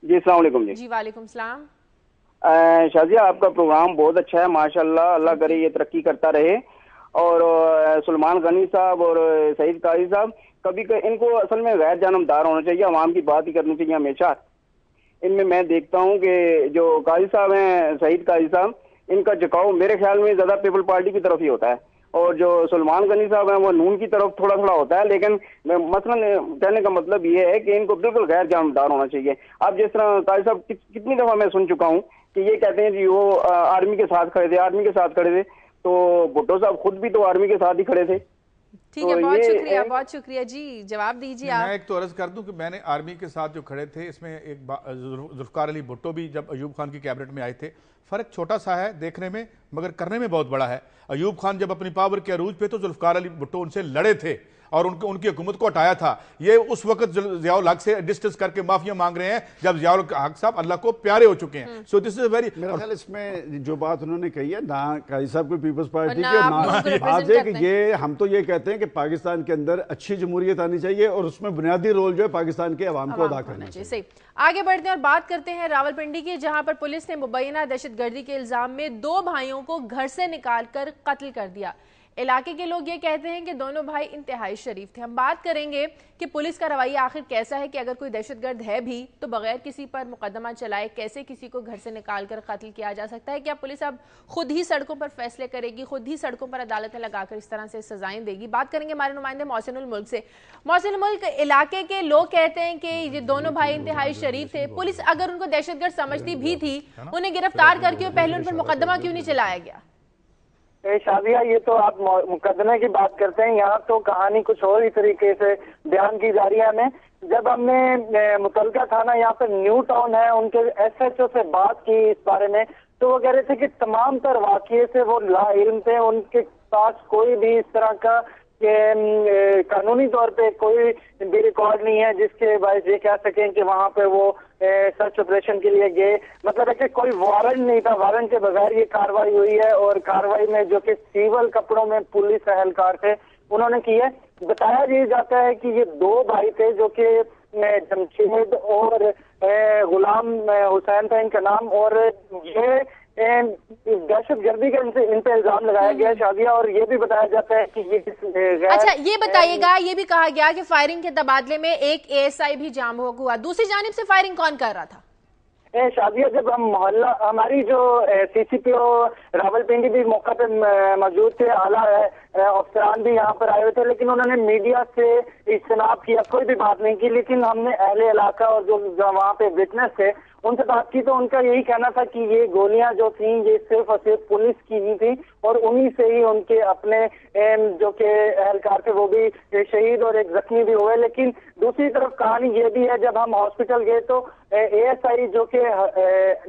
जी, अस्सलाम वालेकुम। जी वालेकुम सलाम। शाजिया, आपका प्रोग्राम बहुत अच्छा है माशाल्लाह, अल्लाह करे ये तरक्की करता रहे। और सलमान गनी साहब और सईद काजी साहब कभी इनको असल में गैर जानबदार होना चाहिए, अवाम की बात ही करनी चाहिए हमेशा। इनमें मैं देखता हूँ कि जो काजी साहब हैं, सईद काजी साहब, इनका झुकाव मेरे ख्याल में ज्यादा पीपल पार्टी की तरफ ही होता है, और जो सलमान गनी साहब हैं वो नून की तरफ थोड़ा थोड़ा होता है। लेकिन मसलन कहने का मतलब ये है कि इनको बिल्कुल गैर जानबदार होना चाहिए। आप जिस तरह काजी साहब कितनी दफा मैं सुन चुका हूँ कि ये कहते हैं जी वो आर्मी के साथ खड़े थे, आर्मी के साथ खड़े थे, तो भुट्टो साहब खुद भी तो आर्मी के साथ ही खड़े थे। ठीक है, बहुत शुक्रिया जी, जवाब दीजिए आप। मैं एक तो अर्ज कर दूं कि मैंने आर्मी के साथ जो खड़े थे इसमें एक जुल्फकार अली भुट्टो भी जब अयूब खान की कैबिनेट में आए थे, फर्क छोटा सा है देखने में मगर करने में बहुत बड़ा है। अयूब खान जब अपनी पावर के अरूज पे तो जुल्फकार अली भुट्टो उनसे लड़े थे और उनकी हुकूमत को हटाया था। ये उस वक्त ज़ियाउल हक से डिस्टेंस करके माफिया मांग रहे हैं जब ज़ियाउल हक साहब अल्लाह को प्यारे हो चुके हैं। सो दिस इज वेरी, मेरा ख्याल इसमें जो बात उन्होंने कही है ना काजी साहब को पीपल्स पार्टी के, ना आज है कि ये हम तो ये कहते हैं कि पाकिस्तान के अंदर अच्छी जमहूरियत आनी चाहिए और उसमें बुनियादी रोल जो है पाकिस्तान के अवाम को अदा करना चाहिए। आगे बढ़ते हैं और बात करते हैं रावलपिंडी की, जहां पर पुलिस ने मुबैना दहशतगर्दी के इल्जाम में 2 भाइयों को घर से निकालकर कत्ल कर दिया। इलाके के लोग ये कहते हैं कि दोनों भाई इंतहाई शरीफ थे। हम बात करेंगे कि पुलिस का रवैया आखिर कैसा है कि अगर कोई दहशतगर्द है भी तो बगैर किसी पर मुकदमा चलाए कैसे किसी को घर से निकालकर कत्ल किया जा सकता है? क्या पुलिस अब खुद ही सड़कों पर फैसले करेगी, खुद ही सड़कों पर अदालतें लगाकर इस तरह से सजाएं देगी? बात करेंगे हमारे नुमाइंदे मोहसिनुल मुल्क से। मोहसिनुल मुल्क, इलाके के लोग कहते हैं कि ये दोनों भाई इंतहाई शरीफ थे, पुलिस अगर उनको दहशतगर्द समझती भी थी उन्हें गिरफ्तार करके पहले उन पर मुकदमा क्यों नहीं चलाया गया? शादिया, ये तो आप मुकदमे की बात करते हैं, यहाँ तो कहानी कुछ और ही तरीके से बयान की जा रही है हमें। जब हमने मुतलका थाना यहाँ पर न्यू टाउन है उनके SHO से बात की इस बारे में, तो वो कह रहे थे कि तमाम तर वाक़ये से वो लाइल्म थे, उनके पास कोई भी इस तरह का कि कानूनी तौर पे कोई भी रिकॉर्ड नहीं है जिसके बायस ये कह सकें कि वहाँ पे वो सर्च ऑपरेशन के लिए गए। मतलब है कि कोई वारंट नहीं था, वारंट के बगैर ये कार्रवाई हुई है। और कार्रवाई में जो कि सिविल कपड़ों में पुलिस एहलकार थे उन्होंने की है। बताया ये जाता है कि ये 2 भाई थे जो कि जमशेद और गुलाम हुसैन था इनका नाम, और ये दहशत गर्दी का इन पे इल्जाम लगाया गया शादिया, और ये भी बताया जाता है कि ये अच्छा ये बताइएगा, ये भी कहा गया कि फायरिंग के तबादले में एक ASI भी जाम हुआ, दूसरी जानिब से फायरिंग कौन कर रहा था? शादिया जब हम मोहल्ला, हमारी जो CCPO रावलपिंडी भी मौका पे मौजूद थे, आला अफसरान भी यहाँ पर आए हुए थे, लेकिन उन्होंने मीडिया से इज्तनाब किया, कोई भी बात नहीं की। लेकिन हमने अहले इलाका और जो वहाँ पे विटनेस थे उनसे बात की, तो उनका यही कहना था कि ये गोलियां जो थी ये सिर्फ और सिर्फ पुलिस की ही थी, और उन्हीं से ही उनके अपने जो के एहलकार थे वो भी शहीद और एक जख्मी भी हुए। लेकिन दूसरी तरफ कहानी ये भी है, जब हम हॉस्पिटल गए तो ASI जो के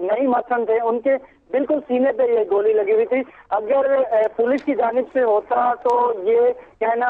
नईम हसन थे उनके बिल्कुल सीने पे ये गोली लगी हुई थी। अगर पुलिस की जानिब से होता तो ये कहना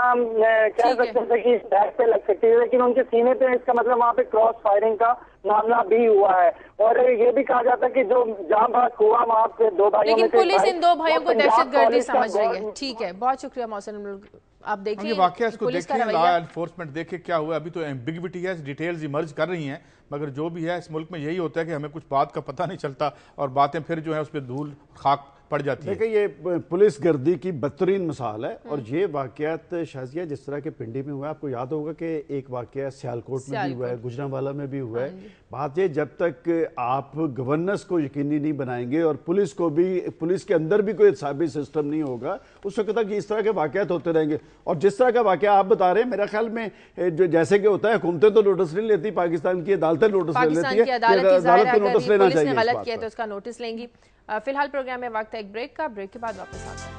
कह सकते थे कि बैक पे लग सकती है, लेकिन उनके सीने पे, इसका मतलब वहाँ पे क्रॉस फायरिंग का मामला भी हुआ है। और ये भी कहा जाता है कि जो जाम भाग हुआ वहाँ पे दो भाइयों में, लेकिन पुलिस इन दो भाइयों को दहशतगर्दी समझ रही है। ठीक है, बहुत शुक्रिया मोहसिन। आप देखिए वाकया इसको देखें, लॉ एनफोर्समेंट देखे क्या हुआ। अभी तो एम्बिग्विटी है, डिटेल्स इमर्ज कर रही हैं, मगर जो भी है इस मुल्क में यही होता है कि हमें कुछ बात का पता नहीं चलता और बातें फिर जो है उस पर धूल खाक पड़ जाती है। देखिए ये पुलिस गर्दी की बदतरीन मिसाल है, और ये वाकयात शाजिया जिस तरह के पिंडी में हुआ है, आपको याद होगा कि एक वाकया सियालकोट में भी हुआ है, गुजरांवाला में भी हुआ है। बात ये, जब तक आप गवर्नेंस को यकीनी नहीं बनाएंगे और पुलिस को भी, पुलिस के अंदर भी कोई साबित सिस्टम नहीं होगा, उस वक्त तक इस तरह के वाकयात होते रहेंगे। और जिस तरह का वाकया आप बता रहे हैं, मेरा ख्याल में जो जैसे कि होता है, हुकूमतें तो नोटिस नहीं लेती, पाकिस्तान की अदालतें नोटिस ले लेती है, अदालत को नोटिस लेना चाहिए, गलत किया तो उसका नोटिस लेंगी। फिलहाल प्रोग्राम में वक्त है एक ब्रेक का, ब्रेक के बाद वापस आते हैं।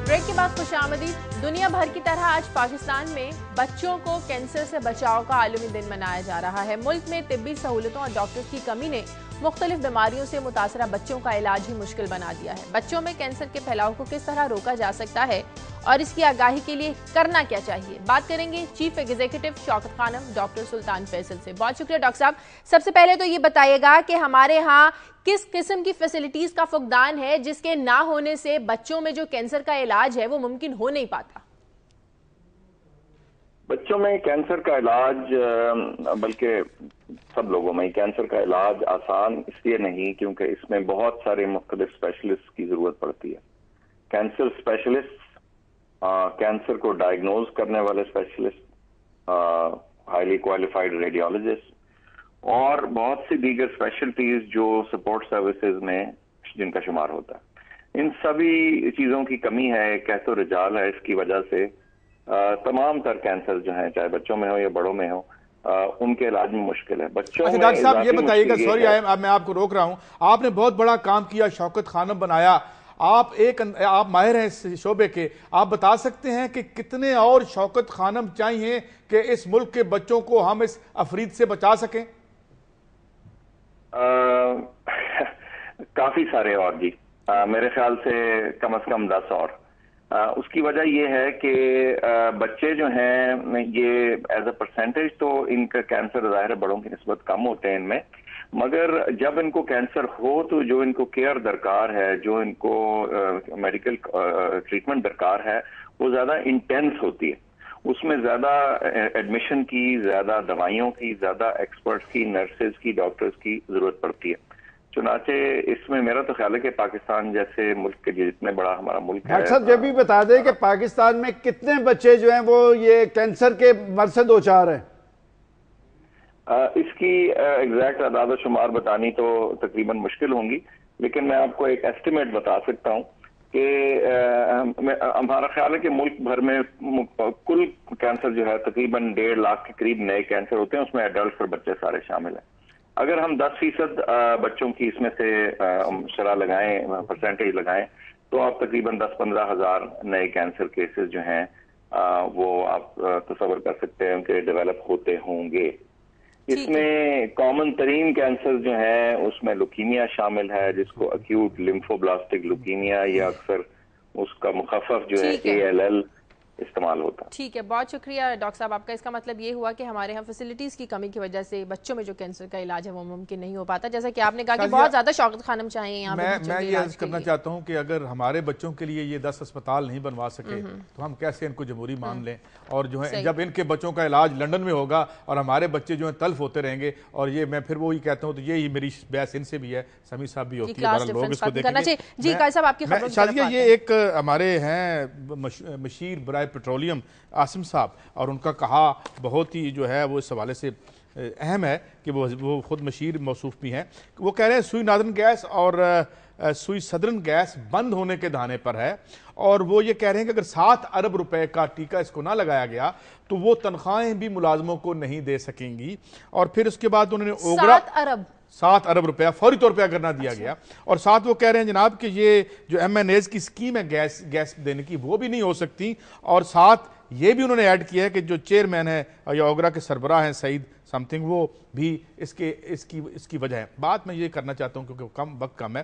ब्रेक के बाद खुशामदीद। दुनिया भर की तरह आज पाकिस्तान में बच्चों को कैंसर से बचाव का आलमी दिन मनाया जा रहा है। मुल्क में तिब्बी सहूलतों और डॉक्टर्स की कमी ने मुख्तलिफ बीमारियों से मुतासरा बच्चों का इलाज ही मुश्किल बना दिया है। बच्चों में कैंसर के फैलाव को किस तरह रोका जा सकता है और इसकी आगाही के लिए करना क्या चाहिए, बात करेंगे chief executive Shaukat Khanum doctor Sultan Faisal से। बहुत शुक्रिया डॉक्टर साहब। सबसे पहले तो ये बताइएगा कि हमारे यहाँ किस किस्म की फैसिलिटीज का फुकदान है जिसके ना होने से बच्चों में जो कैंसर का इलाज है वो मुमकिन हो नहीं पाता? बच्चों में कैंसर का इलाज, बल्कि सब लोगों में कैंसर का इलाज आसान इसलिए नहीं क्योंकि इसमें बहुत सारे मुख्तलिफ स्पेशलिस्ट की जरूरत पड़ती है। कैंसर स्पेशलिस्ट, कैंसर को डायग्नोज करने वाले स्पेशलिस्ट, हाईली क्वालिफाइड रेडियोलॉजिस्ट और बहुत सी दीगर स्पेशलिटीज जो सपोर्ट सर्विसेज में जिनका शुमार होता है। इन सभी चीजों की कमी है, कहतो रिजाल है। इसकी वजह से तमाम तर कैंसर जो हैं, चाहे बच्चों में हो या बड़ों में हो, उनके इलाज में मुश्किल है। बच्चों अच्छा डॉक्टर साहब ये बताइएगा, सॉरी मैं आपको रोक रहा हूं, आपने बहुत बड़ा काम किया, शौकत खानम बनाया, आप माहिर हैं इस शोबे के, आप बता सकते हैं कि कितने और शौकत खानम चाहिए कि इस मुल्क के बच्चों को हम इस अफरीद से बचा सकें? काफी सारे और जी, मेरे ख्याल से कम 10 और। उसकी वजह यह है कि बच्चे जो हैं ये एज अ परसेंटेज तो इनका कैंसर ज़ाहिर है बड़ों की निस्बत कम होते हैं इनमें, मगर जब इनको कैंसर हो तो जो इनको केयर दरकार है, जो इनको मेडिकल ट्रीटमेंट दरकार है, वो ज़्यादा इंटेंस होती है। उसमें ज़्यादा एडमिशन की, ज़्यादा दवाइयों की, ज़्यादा एक्सपर्ट्स की, नर्सेज की, डॉक्टर्स की ज़रूरत पड़ती है। चुनाचे इसमें मेरा तो ख्याल है कि पाकिस्तान जैसे मुल्क के जितने बड़ा हमारा मुल्क है। डॉक्टर साहब ये भी बता दें कि पाकिस्तान में कितने बच्चे जो हैं वो ये कैंसर के मर्ज से 2-4 हैं? इसकी एग्जैक्ट आदाद शुमार बतानी तो तकरीबन मुश्किल होंगी, लेकिन मैं आपको एक एस्टिमेट बता सकता हूँ कि हमारा ख्याल है कि मुल्क भर में कुल कैंसर जो है तकरीबन 1.5 लाख के करीब नए कैंसर होते हैं, उसमें एडल्ट और बच्चे सारे शामिल हैं। अगर हम 10% बच्चों की इसमें से शरह लगाएं, परसेंटेज लगाएं, तो आप तकरीबन 10-15 हज़ार नए कैंसर केसेस जो हैं वो आप तस्वर कर सकते हैं उनके डेवलप होते होंगे। इसमें कॉमन तरीन कैंसर जो है उसमें लुकीमिया शामिल है, जिसको अक्यूट लिम्फोब्लास्टिक लुकीमिया या अक्सर اس کا مخفف جو ہے ALL استعمال ہوتا ہے. ٹھیک ہے، بہت شکریہ ڈاکٹر صاحب آپ کا. اس کا مطلب یہ ہوا کہ ہمارے ہاں فیسلٹیز کی کمی کی وجہ سے بچوں میں جو کینسر کا علاج ہے وہ ممکن نہیں ہو پاتا، جیسا کہ آپ نے کہا کہ بہت زیادہ شوکت خانم چاہیے یہاں پہ. میں یہ عرض کرنا چاہتا ہوں کہ اگر ہمارے بچوں کے لیے یہ 10 اسپتال نہیں بنوا سکے تو ہم کیسے ان کو جمہوری مان لیں؟ اور جو ہے جب ان کے بچوں کا علاج لنڈن میں ہوگا اور ہمارے بچے جو ہیں تلف ہوتے رہیں گے، اور یہ میں پھر وہی کہتا ہوں تو یہی میری بحث ان سے بھی ہے، سمیع صاحب بھی ہوتی ہے، لوگ اس کو دیکھیں گے. جی قائد صاحب آپ کی خبروں کی طرف شازیہ یہ ایک ہمارے ہیں مشیر برائے پیٹرولیم عاصم صاحب، اور ان کا کہا بہت ہی جو ہے وہ اس حوالے سے اہم ہے کہ وہ خود مشیر موصوف بھی ہیں. وہ کہہ رہے ہیں سوئی نادرن گیس اور سوئی صدرن گیس بند ہونے کے دہانے پر ہے، اور وہ یہ کہہ رہے ہیں کہ اگر 7 ارب روپے کا ٹیکہ اس کو نہ لگایا گیا تو وہ تنخواہیں بھی ملازموں کو نہیں دے سکیں گی. اور پھر اس کے بعد انہوں نے 7 ارب روپیہ فوری طور پہ اگر نہ دیا گیا، اور ساتھ وہ کہہ رہے ہیں جناب کہ یہ جو MNAs کی اسکیم ہے گیس دینے کی وہ بھی نہیں ہو سکتی. اور ساتھ یہ بھی انہوں نے ایڈ کیا ہے کہ جو چیئرمین ہے یا اوگرا کے سربراہ ہیں سعید سم تھنگ، وہ بھی اس کی وجہ ہے. بات میں یہ کرنا چاہتا ہوں کیونکہ وقت کم ہے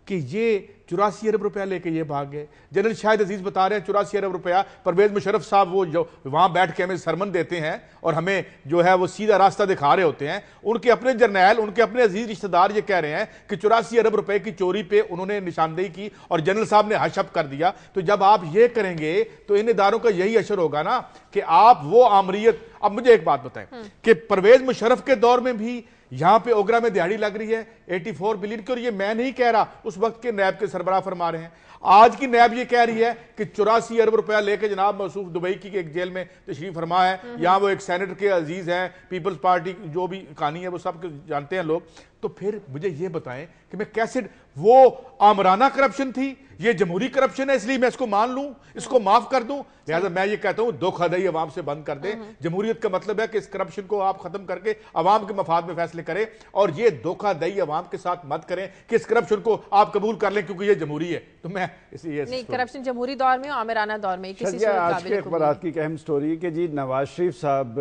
کہ یہ 84 ارب روپیہ لے کے یہ بھاگ گئے. جنرل شاہد عزیز بتا رہے ہیں 84 ارب روپیہ. پرویز مشرف صاحب وہ جو وہاں بیٹھ کے ہمیں سرمن دیتے ہیں اور ہمیں جو ہے وہ سیدھا راستہ دکھا رہے ہوتے ہیں، ان کے اپنے جرنیل، ان کے اپنے عزیز رشتہ دار یہ کہہ رہے ہیں کہ 84 ارب روپے کی چوری پہ انہوں نے نشاندہی کی اور جنرل صاحب نے حش اپ کر دیا. تو جب آپ یہ کریں گے تو ان اداروں کا یہی اشر ہوگا نا کہ آپ وہ آمریت. اب مجھے ایک بات بتائیں کہ پرویز مشرف کے دور میں بھی یہاں پہ اوگرا میں دیہڑی لگ رہی ہے 84 بلین کی، اور یہ میں نہیں کہہ رہا، اس وقت کے نیب کے سربراہ فرما رہے ہیں. آج کی نیب یہ کہہ رہی ہے کہ 84 ارب روپیہ لے کے جناب موصوف دبئی کی ایک جیل میں تشریف فرما ہے. یہاں وہ ایک سینیٹر کے عزیز ہیں، پیپلز پارٹی جو بھی کہانی ہے وہ سب جانتے ہیں لوگ. تو پھر مجھے یہ بتائیں کہ میں کیسے، وہ آمرانہ کرپشن تھی، یہ جمہوری کرپشن ہے، اس لیے میں اس کو مان لوں، اس کو معاف کر دوں. لہٰذا میں یہ کہتا ہوں دھوکہ دہی عوام سے بند کر دیں. جمہوریت کا مطلب ہے کہ اس کرپشن کو آپ ختم کر کے عوام کے مفاد میں فیصلے کریں، اور یہ دھوکہ دہی عوام کے ساتھ مت کریں کہ اس کرپشن کو آپ قبول کر لیں کیونکہ یہ جمہوری ہے. تو میں اس لیے نہیں، کرپشن جمہوری دور میں آمرانہ دور میں کسی صورت آج کے اخبارات کی ایک اہم سٹوری کہ جی نواز شریف صاحب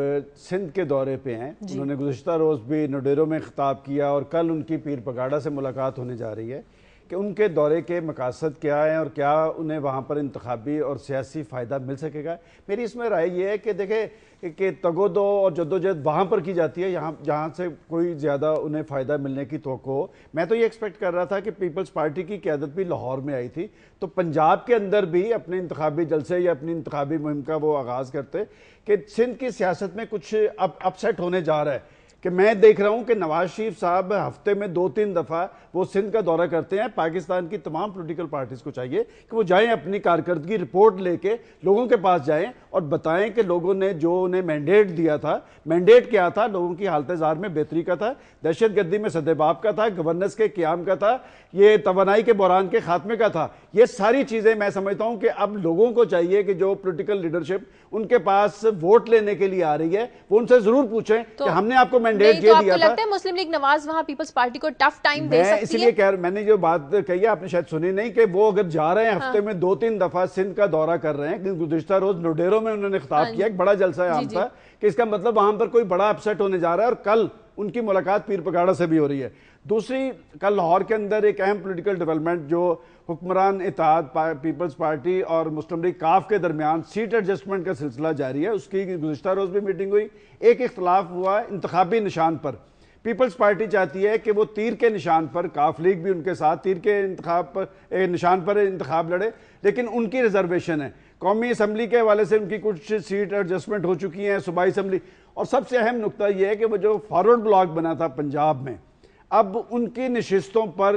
سندھ کے دورے پہ ہیں. انہوں نے گزشتہ روز بھی نوڈیرو میں خطاب کیا اور کل ان کی پیر پگاڑا سے ملاقات ہونے جا رہی ہے کہ ان کے دورے کے مقاصد کیا ہیں اور کیا انہیں وہاں پر انتخابی اور سیاسی فائدہ مل سکے گا. میری اس میں رائے یہ ہے کہ دیکھیں کہ تگودو اور جدوجہد وہاں پر کی جاتی ہے جہاں سے کوئی زیادہ انہیں فائدہ ملنے کی توقع ہو. میں تو یہ ایکسپیکٹ کر رہا تھا کہ پیپلز پارٹی کی قیادت بھی لاہور میں آئی تھی تو پنجاب کے اندر بھی اپنے انتخابی جلسے یا اپنی انتخابی مہم کا وہ آغاز کرتے کہ سندھ کی سیاست میں کچھ اپ سیٹ ہونے جا رہا ہے. کہ میں دیکھ رہا ہوں کہ نواز شریف صاحب ہفتے میں 2-3 دفعہ وہ سندھ کا دورہ کرتے ہیں. پاکستان کی تمام پولیٹیکل پارٹیز کو چاہیے کہ وہ جائیں اپنی کارکردگی رپورٹ لے کے لوگوں کے پاس جائیں اور بتائیں کہ لوگوں نے جو انہیں مینڈیٹ دیا تھا، مینڈیٹ کیا تھا، لوگوں کی حالت زار میں بہتری کا تھا، دہشت گردی میں سدباب کا تھا، گورننس کے قیام کا تھا، یہ توانائی کے بحران کے خاتمے کا تھا. یہ ساری چیزیں میں سمجھتا ہوں کہ اب لوگوں کو چاہیے کہ جو پولیٹیکل لیڈرشپ ان کے پاس ووٹ لینے کے لیے آ رہی ہے وہ ان سے ضرور پوچھیں کہ ہم نے آپ کو مینڈیٹ یہ دیا تھا. لگتا ہے مسلم لیگ نواز وہاں پیپلز پارٹی کو ٹف ٹائم دے سکتی ہے. اس لیے میں نے جو بات کہی ہے آپ نے شاید سنی نہیں کہ وہ اگر جا رہے ہیں ہفتے میں 2-3 دفعہ سندھ کا دورہ کر رہے ہیں. گزشتہ روز نوڈیرو میں انہوں نے خطاب کیا، ایک بڑا جلسہ عام تھا کہ اس کا مطلب وہاں پر کوئی بڑا اپسیٹ ہونے جا رہا ہے. اور کل ان کی ملاقات پیر پگاڑا سے بھی ہو رہی ہے. دوسری، کل لاہور کے اندر ایک اہم پولیٹیکل ڈیولپمنٹ جو حکمران اتحاد پیپلز پارٹی اور مسلم لیگ کاف کے درمیان سیٹ ایڈجسٹمنٹ کا سلسلہ جاری ہے، اس کی گزشتہ روز بھی میٹنگ ہوئی. ایک اختلاف ہوا انتخابی نشان پر. پیپلز پارٹی چاہتی ہے کہ وہ تیر کے نشان پر، کاف لیگ بھی ان کے ساتھ تیر کے نشان پر انتخاب لڑے، لیکن ان کی ریزرویشن ہے. قومی اسمبلی کے حوالے سے ان کی کچھ سیٹ ایڈجسٹمنٹ ہو چکی ہیں، صوبائی اسمبلی. اور سب سے اہم نقطہ یہ ہے کہ وہ جو فارورڈ بلاک بنا تھا پنجاب میں، اب ان کی نشستوں پر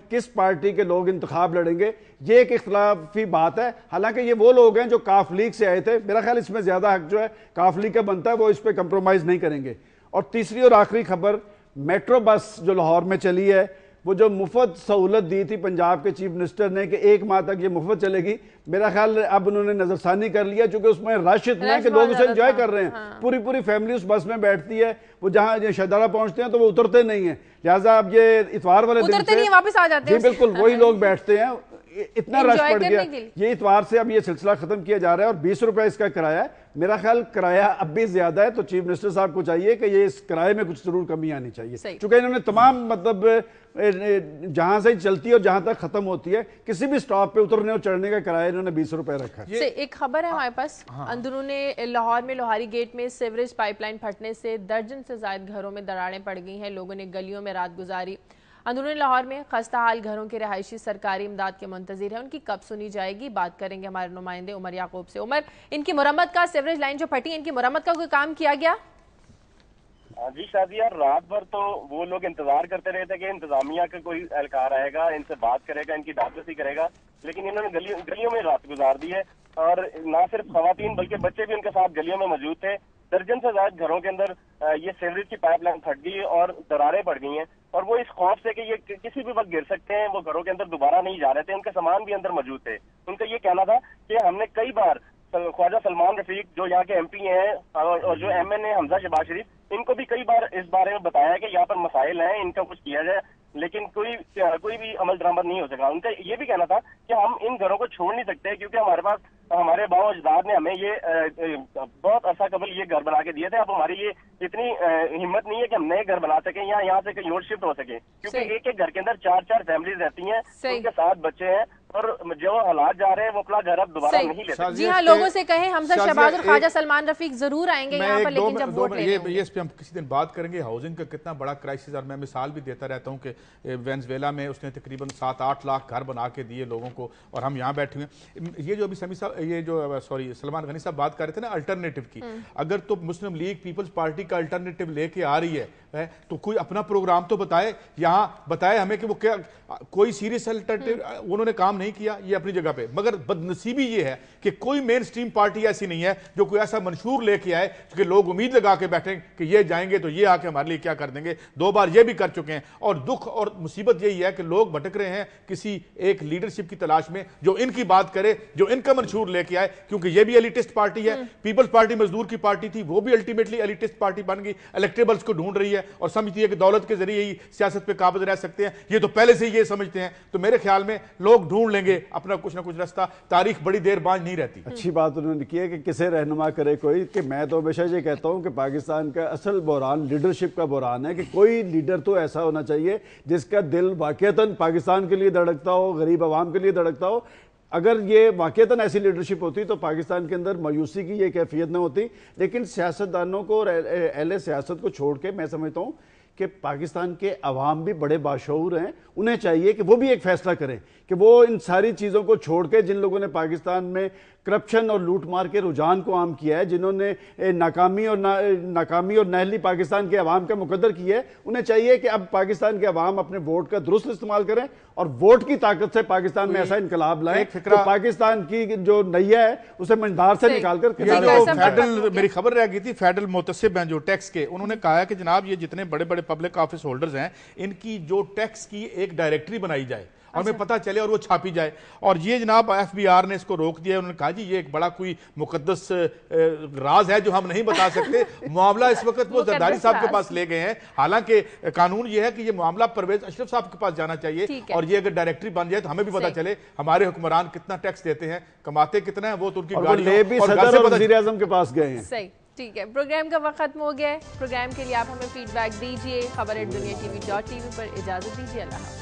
کس پارٹی کے لوگ انتخاب لڑیں گے، یہ ایک اختلافی بات ہے. حالانکہ یہ وہ لوگ ہیں جو کاف لیگ سے آئے تھے. میرا خیال اس میں زیادہ حق جو ہے کاف لیگ کا بنتا ہے، وہ اس پہ کمپرومائز نہیں کریں گے. اور تیسری اور آخری خبر، میٹرو بس جو لاہور میں چلی ہے، وہ جو مفت سہولت دی تھی پنجاب کے چیف منسٹر نے کہ 1 ماہ تک یہ مفت چلے گی، میرا خیال اب انہوں نے نظر ثانی کر لیا چونکہ اس میں رش اتنا ہے کہ لوگ اسے انجوائے کر رہے ہیں. پوری فیملی اس بس میں بیٹھتی ہے. وہ جہاں شہدارہ پہنچتے ہیں تو وہ اترتے نہیں ہیں. لہٰذا اب یہ اتوار والے دن سے واپس آ جاتے ہیں. جی بالکل وہی لوگ بیٹھتے ہیں. اتنا رش پڑ گیا. یہ اتوار سے اب یہ سلسلہ ختم کیا جا رہا ہے اور 20 روپے اس کا کرایہ ہے. میرا خیال کرایہ اب بھی زیادہ ہے، تو چیف منسٹر صاحب کو چاہیے کہ یہ اس کرائے میں کچھ ضرور کمی آنی چاہیے، چونکہ انہوں نے تمام مطلب جہاں سے چلتی ہے اور جہاں تک ختم ہوتی ہے کسی بھی سٹاپ پہ اترنے اور چڑھنے کا کرایہ انہوں نے 20 روپے رکھا ہے۔ ایک خبر ہے ہمارے پاس، اندرون لاہور میں لوہاری گیٹ میں سیوریج پائپ لائن پھٹنے سے درجن سے زائد گھروں میں دراڑیں پڑ گئی ہیں، لوگوں نے گلیوں میں رات گزاری۔ اندرون لاہور میں خستہ حال گھروں کے رہائشی سرکاری امداد کے منتظر ہیں، ان کی کب سنی جائے گی؟ بات کریں گے ہمارے نمائندے عمر یعقوب سے۔ عمر، ان کی مرمت کا، سیوریج لائن جو پھٹی ان کی مرمت کا کوئی کام کیا گیا؟ جی شازیہ، رات بھر تو وہ لوگ انتظار کرتے رہے تھے کہ انتظامیہ کا کوئی اہلکار آئے گا، ان سے بات کرے گا، ان کی ڈاکٹرسی کرے گا، لیکن انہوں نے گلیوں میں رات گزار دی ہے، اور نہ صرف خواتین بلکہ بچے بھی ان کے ساتھ گلیوں میں موجود تھے۔ درجن سے زائد گھروں کے اندر یہ سیوریج کی پائپ لائن پھٹ گئی اور دراریں پڑ گئی ہیں، اور وہ اس خوف سے کہ یہ کسی بھی وقت گر سکتے ہیں وہ گھروں کے اندر دوبارہ نہیں جا رہے تھے، ان کے سامان بھی اندر موجود تھے۔ ان کا یہ کہنا تھا کہ ہم نے کئی بار خواجہ سلمان رفیق جو یہاں کے ایم پی ہیں اور جو ایم این اے حمزہ شہباز شریف، ان کو بھی کئی بار اس بارے میں بتایا کہ یہاں پر مسائل ہیں، ان کا کچھ کیا جائے، لیکن کوئی بھی عمل درآمد نہیں ہو سکا۔ ان کا یہ بھی کہنا تھا کہ ہم ان گھروں کو چھوڑ نہیں سکتے کیونکہ ہمارے پاس ہمارے باؤ اجداد نے ہمیں یہ بہت عرصہ قبل یہ گھر بنا کے دیے تھے، اب ہماری یہ اتنی ہمت نہیں ہے کہ ہم نئے گھر بنا سکیں یا یہاں سے کہیں اور شفٹ ہو سکے، کیونکہ ایک ایک گھر کے اندر 4 فیملیز رہتی ہیں، ان کے 7 بچے ہیں، اور جو حالات جا رہے ہیں وہ اپنا گھر اب دوبارہ نہیں لے سکتے۔ جی ہاں، لوگوں سے کہیں حمزہ شہباز اور خواجہ سلمان رفیق ضرور آئیں گے یہاں پر، لیکن جب ووٹ لینے ہوں گے۔ یہ اس پہ ہم کسی دن بات کریں گے، ہاؤسنگ کا کتنا بڑا کرائسس، اور میں مثال بھی دیتا رہتا ہوں کہ وینزویلا میں اس نے تقریباً 7-8 لاکھ گھر بنا کے دیے لوگوں کو، اور ہم یہاں بیٹھے ہوئے ہیں۔ یہ جو ابھی سمی صاحب، یہ جو سلمان غنی صاحب بات کر رہے تھے نا الٹرنیٹو کی، اگر تو مسلم لیگ پیپلز پارٹی کا الٹرنیٹو لے کے آ رہی ہے تو کوئی اپنا پروگرام تو بتائے، یہاں بتائے ہمیں کہ وہ کیا کوئی سیریس الٹرنیٹو انہوں نے کام نہیں کیا، یہ اپنی جگہ پہ، مگر بدنصیبی یہ ہے کہ کوئی مین سٹریم پارٹی ایسی نہیں ہے جو کوئی ایسا منشور لے کے آئے کہ لوگ امید لگا کے بیٹھیں کہ یہ جائیں گے تو یہ آ کے ہمارے لیے کیا کر دیں گے۔ 2 بار یہ بھی کر چکے ہیں، اور دکھ اور مصیبت یہی ہے کہ لوگ بھٹک رہے ہیں کسی ایک لیڈرشپ کی تلاش میں جو ان کی بات کرے، جو ان کا منشور لے کے آئے، کیونکہ یہ بھی ایلیٹسٹ پارٹی ہے۔ پیپلز پارٹی مزدور کی پارٹی تھی، وہ بھی الٹیمیٹلی ایلیٹسٹ پارٹی بن گئی، الیکٹیبلز کو ڈھونڈ رہی ہے اور سمجھتی ہے کہ دولت کے ذریعے ہی سیاست پہ قابض رہ سکتے ہیں، یہ تو پہلے سے ہی یہ سمجھتے ہیں۔ تو میرے خیال میں لوگ ڈھونڈ لیں گے اپنا کچھ نہ کچھ رستہ، تاریخ بڑی دیر بانج نہیں رہتی۔ اچھی بات انہوں نے کی ہے کہ کسے رہنما کرے کوئی، کہ میں تو ہمیشہ یہ کہتا ہوں کہ پاکستان کا اصل بحران لیڈرشپ کا بحران ہے، کہ کوئی لیڈر تو ایسا ہونا چاہیے جس کا دل واقعتاً پاکستان کے لیے دھڑکتا ہو، غریب عوام کے لیے دھڑکتا ہو۔ اگر یہ واقعتاً ایسی لیڈرشپ ہوتی تو پاکستان کے اندر مایوسی کی یہ کیفیت نہ ہوتی، لیکن سیاستدانوں کو اور اہل سیاست کو چھوڑ کے میں سمجھتا ہوں کہ پاکستان کے عوام بھی بڑے باشعور ہیں، انہیں چاہیے کہ وہ بھی ایک فیصلہ کریں کہ وہ ان ساری چیزوں کو چھوڑ کے، جن لوگوں نے پاکستان میں کرپشن اور لوٹ مار کے رجحان کو عام کیا ہے، جنہوں نے ناکامی اور نااہلی پاکستان کے عوام کا مقدر کی ہے، انہیں چاہیے کہ اب پاکستان کے عوام اپنے ووٹ کا درست استعمال کریں اور ووٹ کی طاقت سے پاکستان میں ایسا انقلاب لائیں کہ پاکستان کی جو نیا ہے اسے منڈار سے نکال کر فیڈرل، میری خبر رہ گئی تھی، فیڈرل محتسب ہیں جو ٹیکس کے، انہوں نے کہا ہے کہ جناب یہ جتنے بڑے بڑے پبلک آفس ہولڈرز ہیں ان کی جو ٹیکس کی ایک ڈائریکٹری بنائی جائے اور ہمیں پتہ چلے اور وہ چھاپی جائے، اور یہ جناب ایف بی آر نے اس کو روک دیا ہے۔ انہوں نے کہا جی یہ ایک بڑا کوئی مقدس راز ہے جو ہم نہیں بتا سکتے۔ معاملہ اس وقت وہ زرداری صاحب کے پاس لے گئے ہیں، حالانکہ قانون یہ ہے کہ یہ معاملہ پرویز اشرف صاحب کے پاس جانا چاہیے، اور یہ اگر ڈائریکٹری بن جائے تو ہمیں بھی پتہ چلے ہمارے حکمران کتنا ٹیکس دیتے ہیں، کماتے کتنا ہے، وہ تو ان کی گاڑیوں اور گھر سے وزیر اعظم کے پاس گئے ہیں۔ صحیح، ٹھیک ہے، پروگرام کا وقت ختم ہو گیا ہے۔ پروگرام کے لیے آپ ہمیں فیڈ بیک دیجیے۔ خبر@دنیا TV.tv پر اجازت دیجیے، اللہ حافظ۔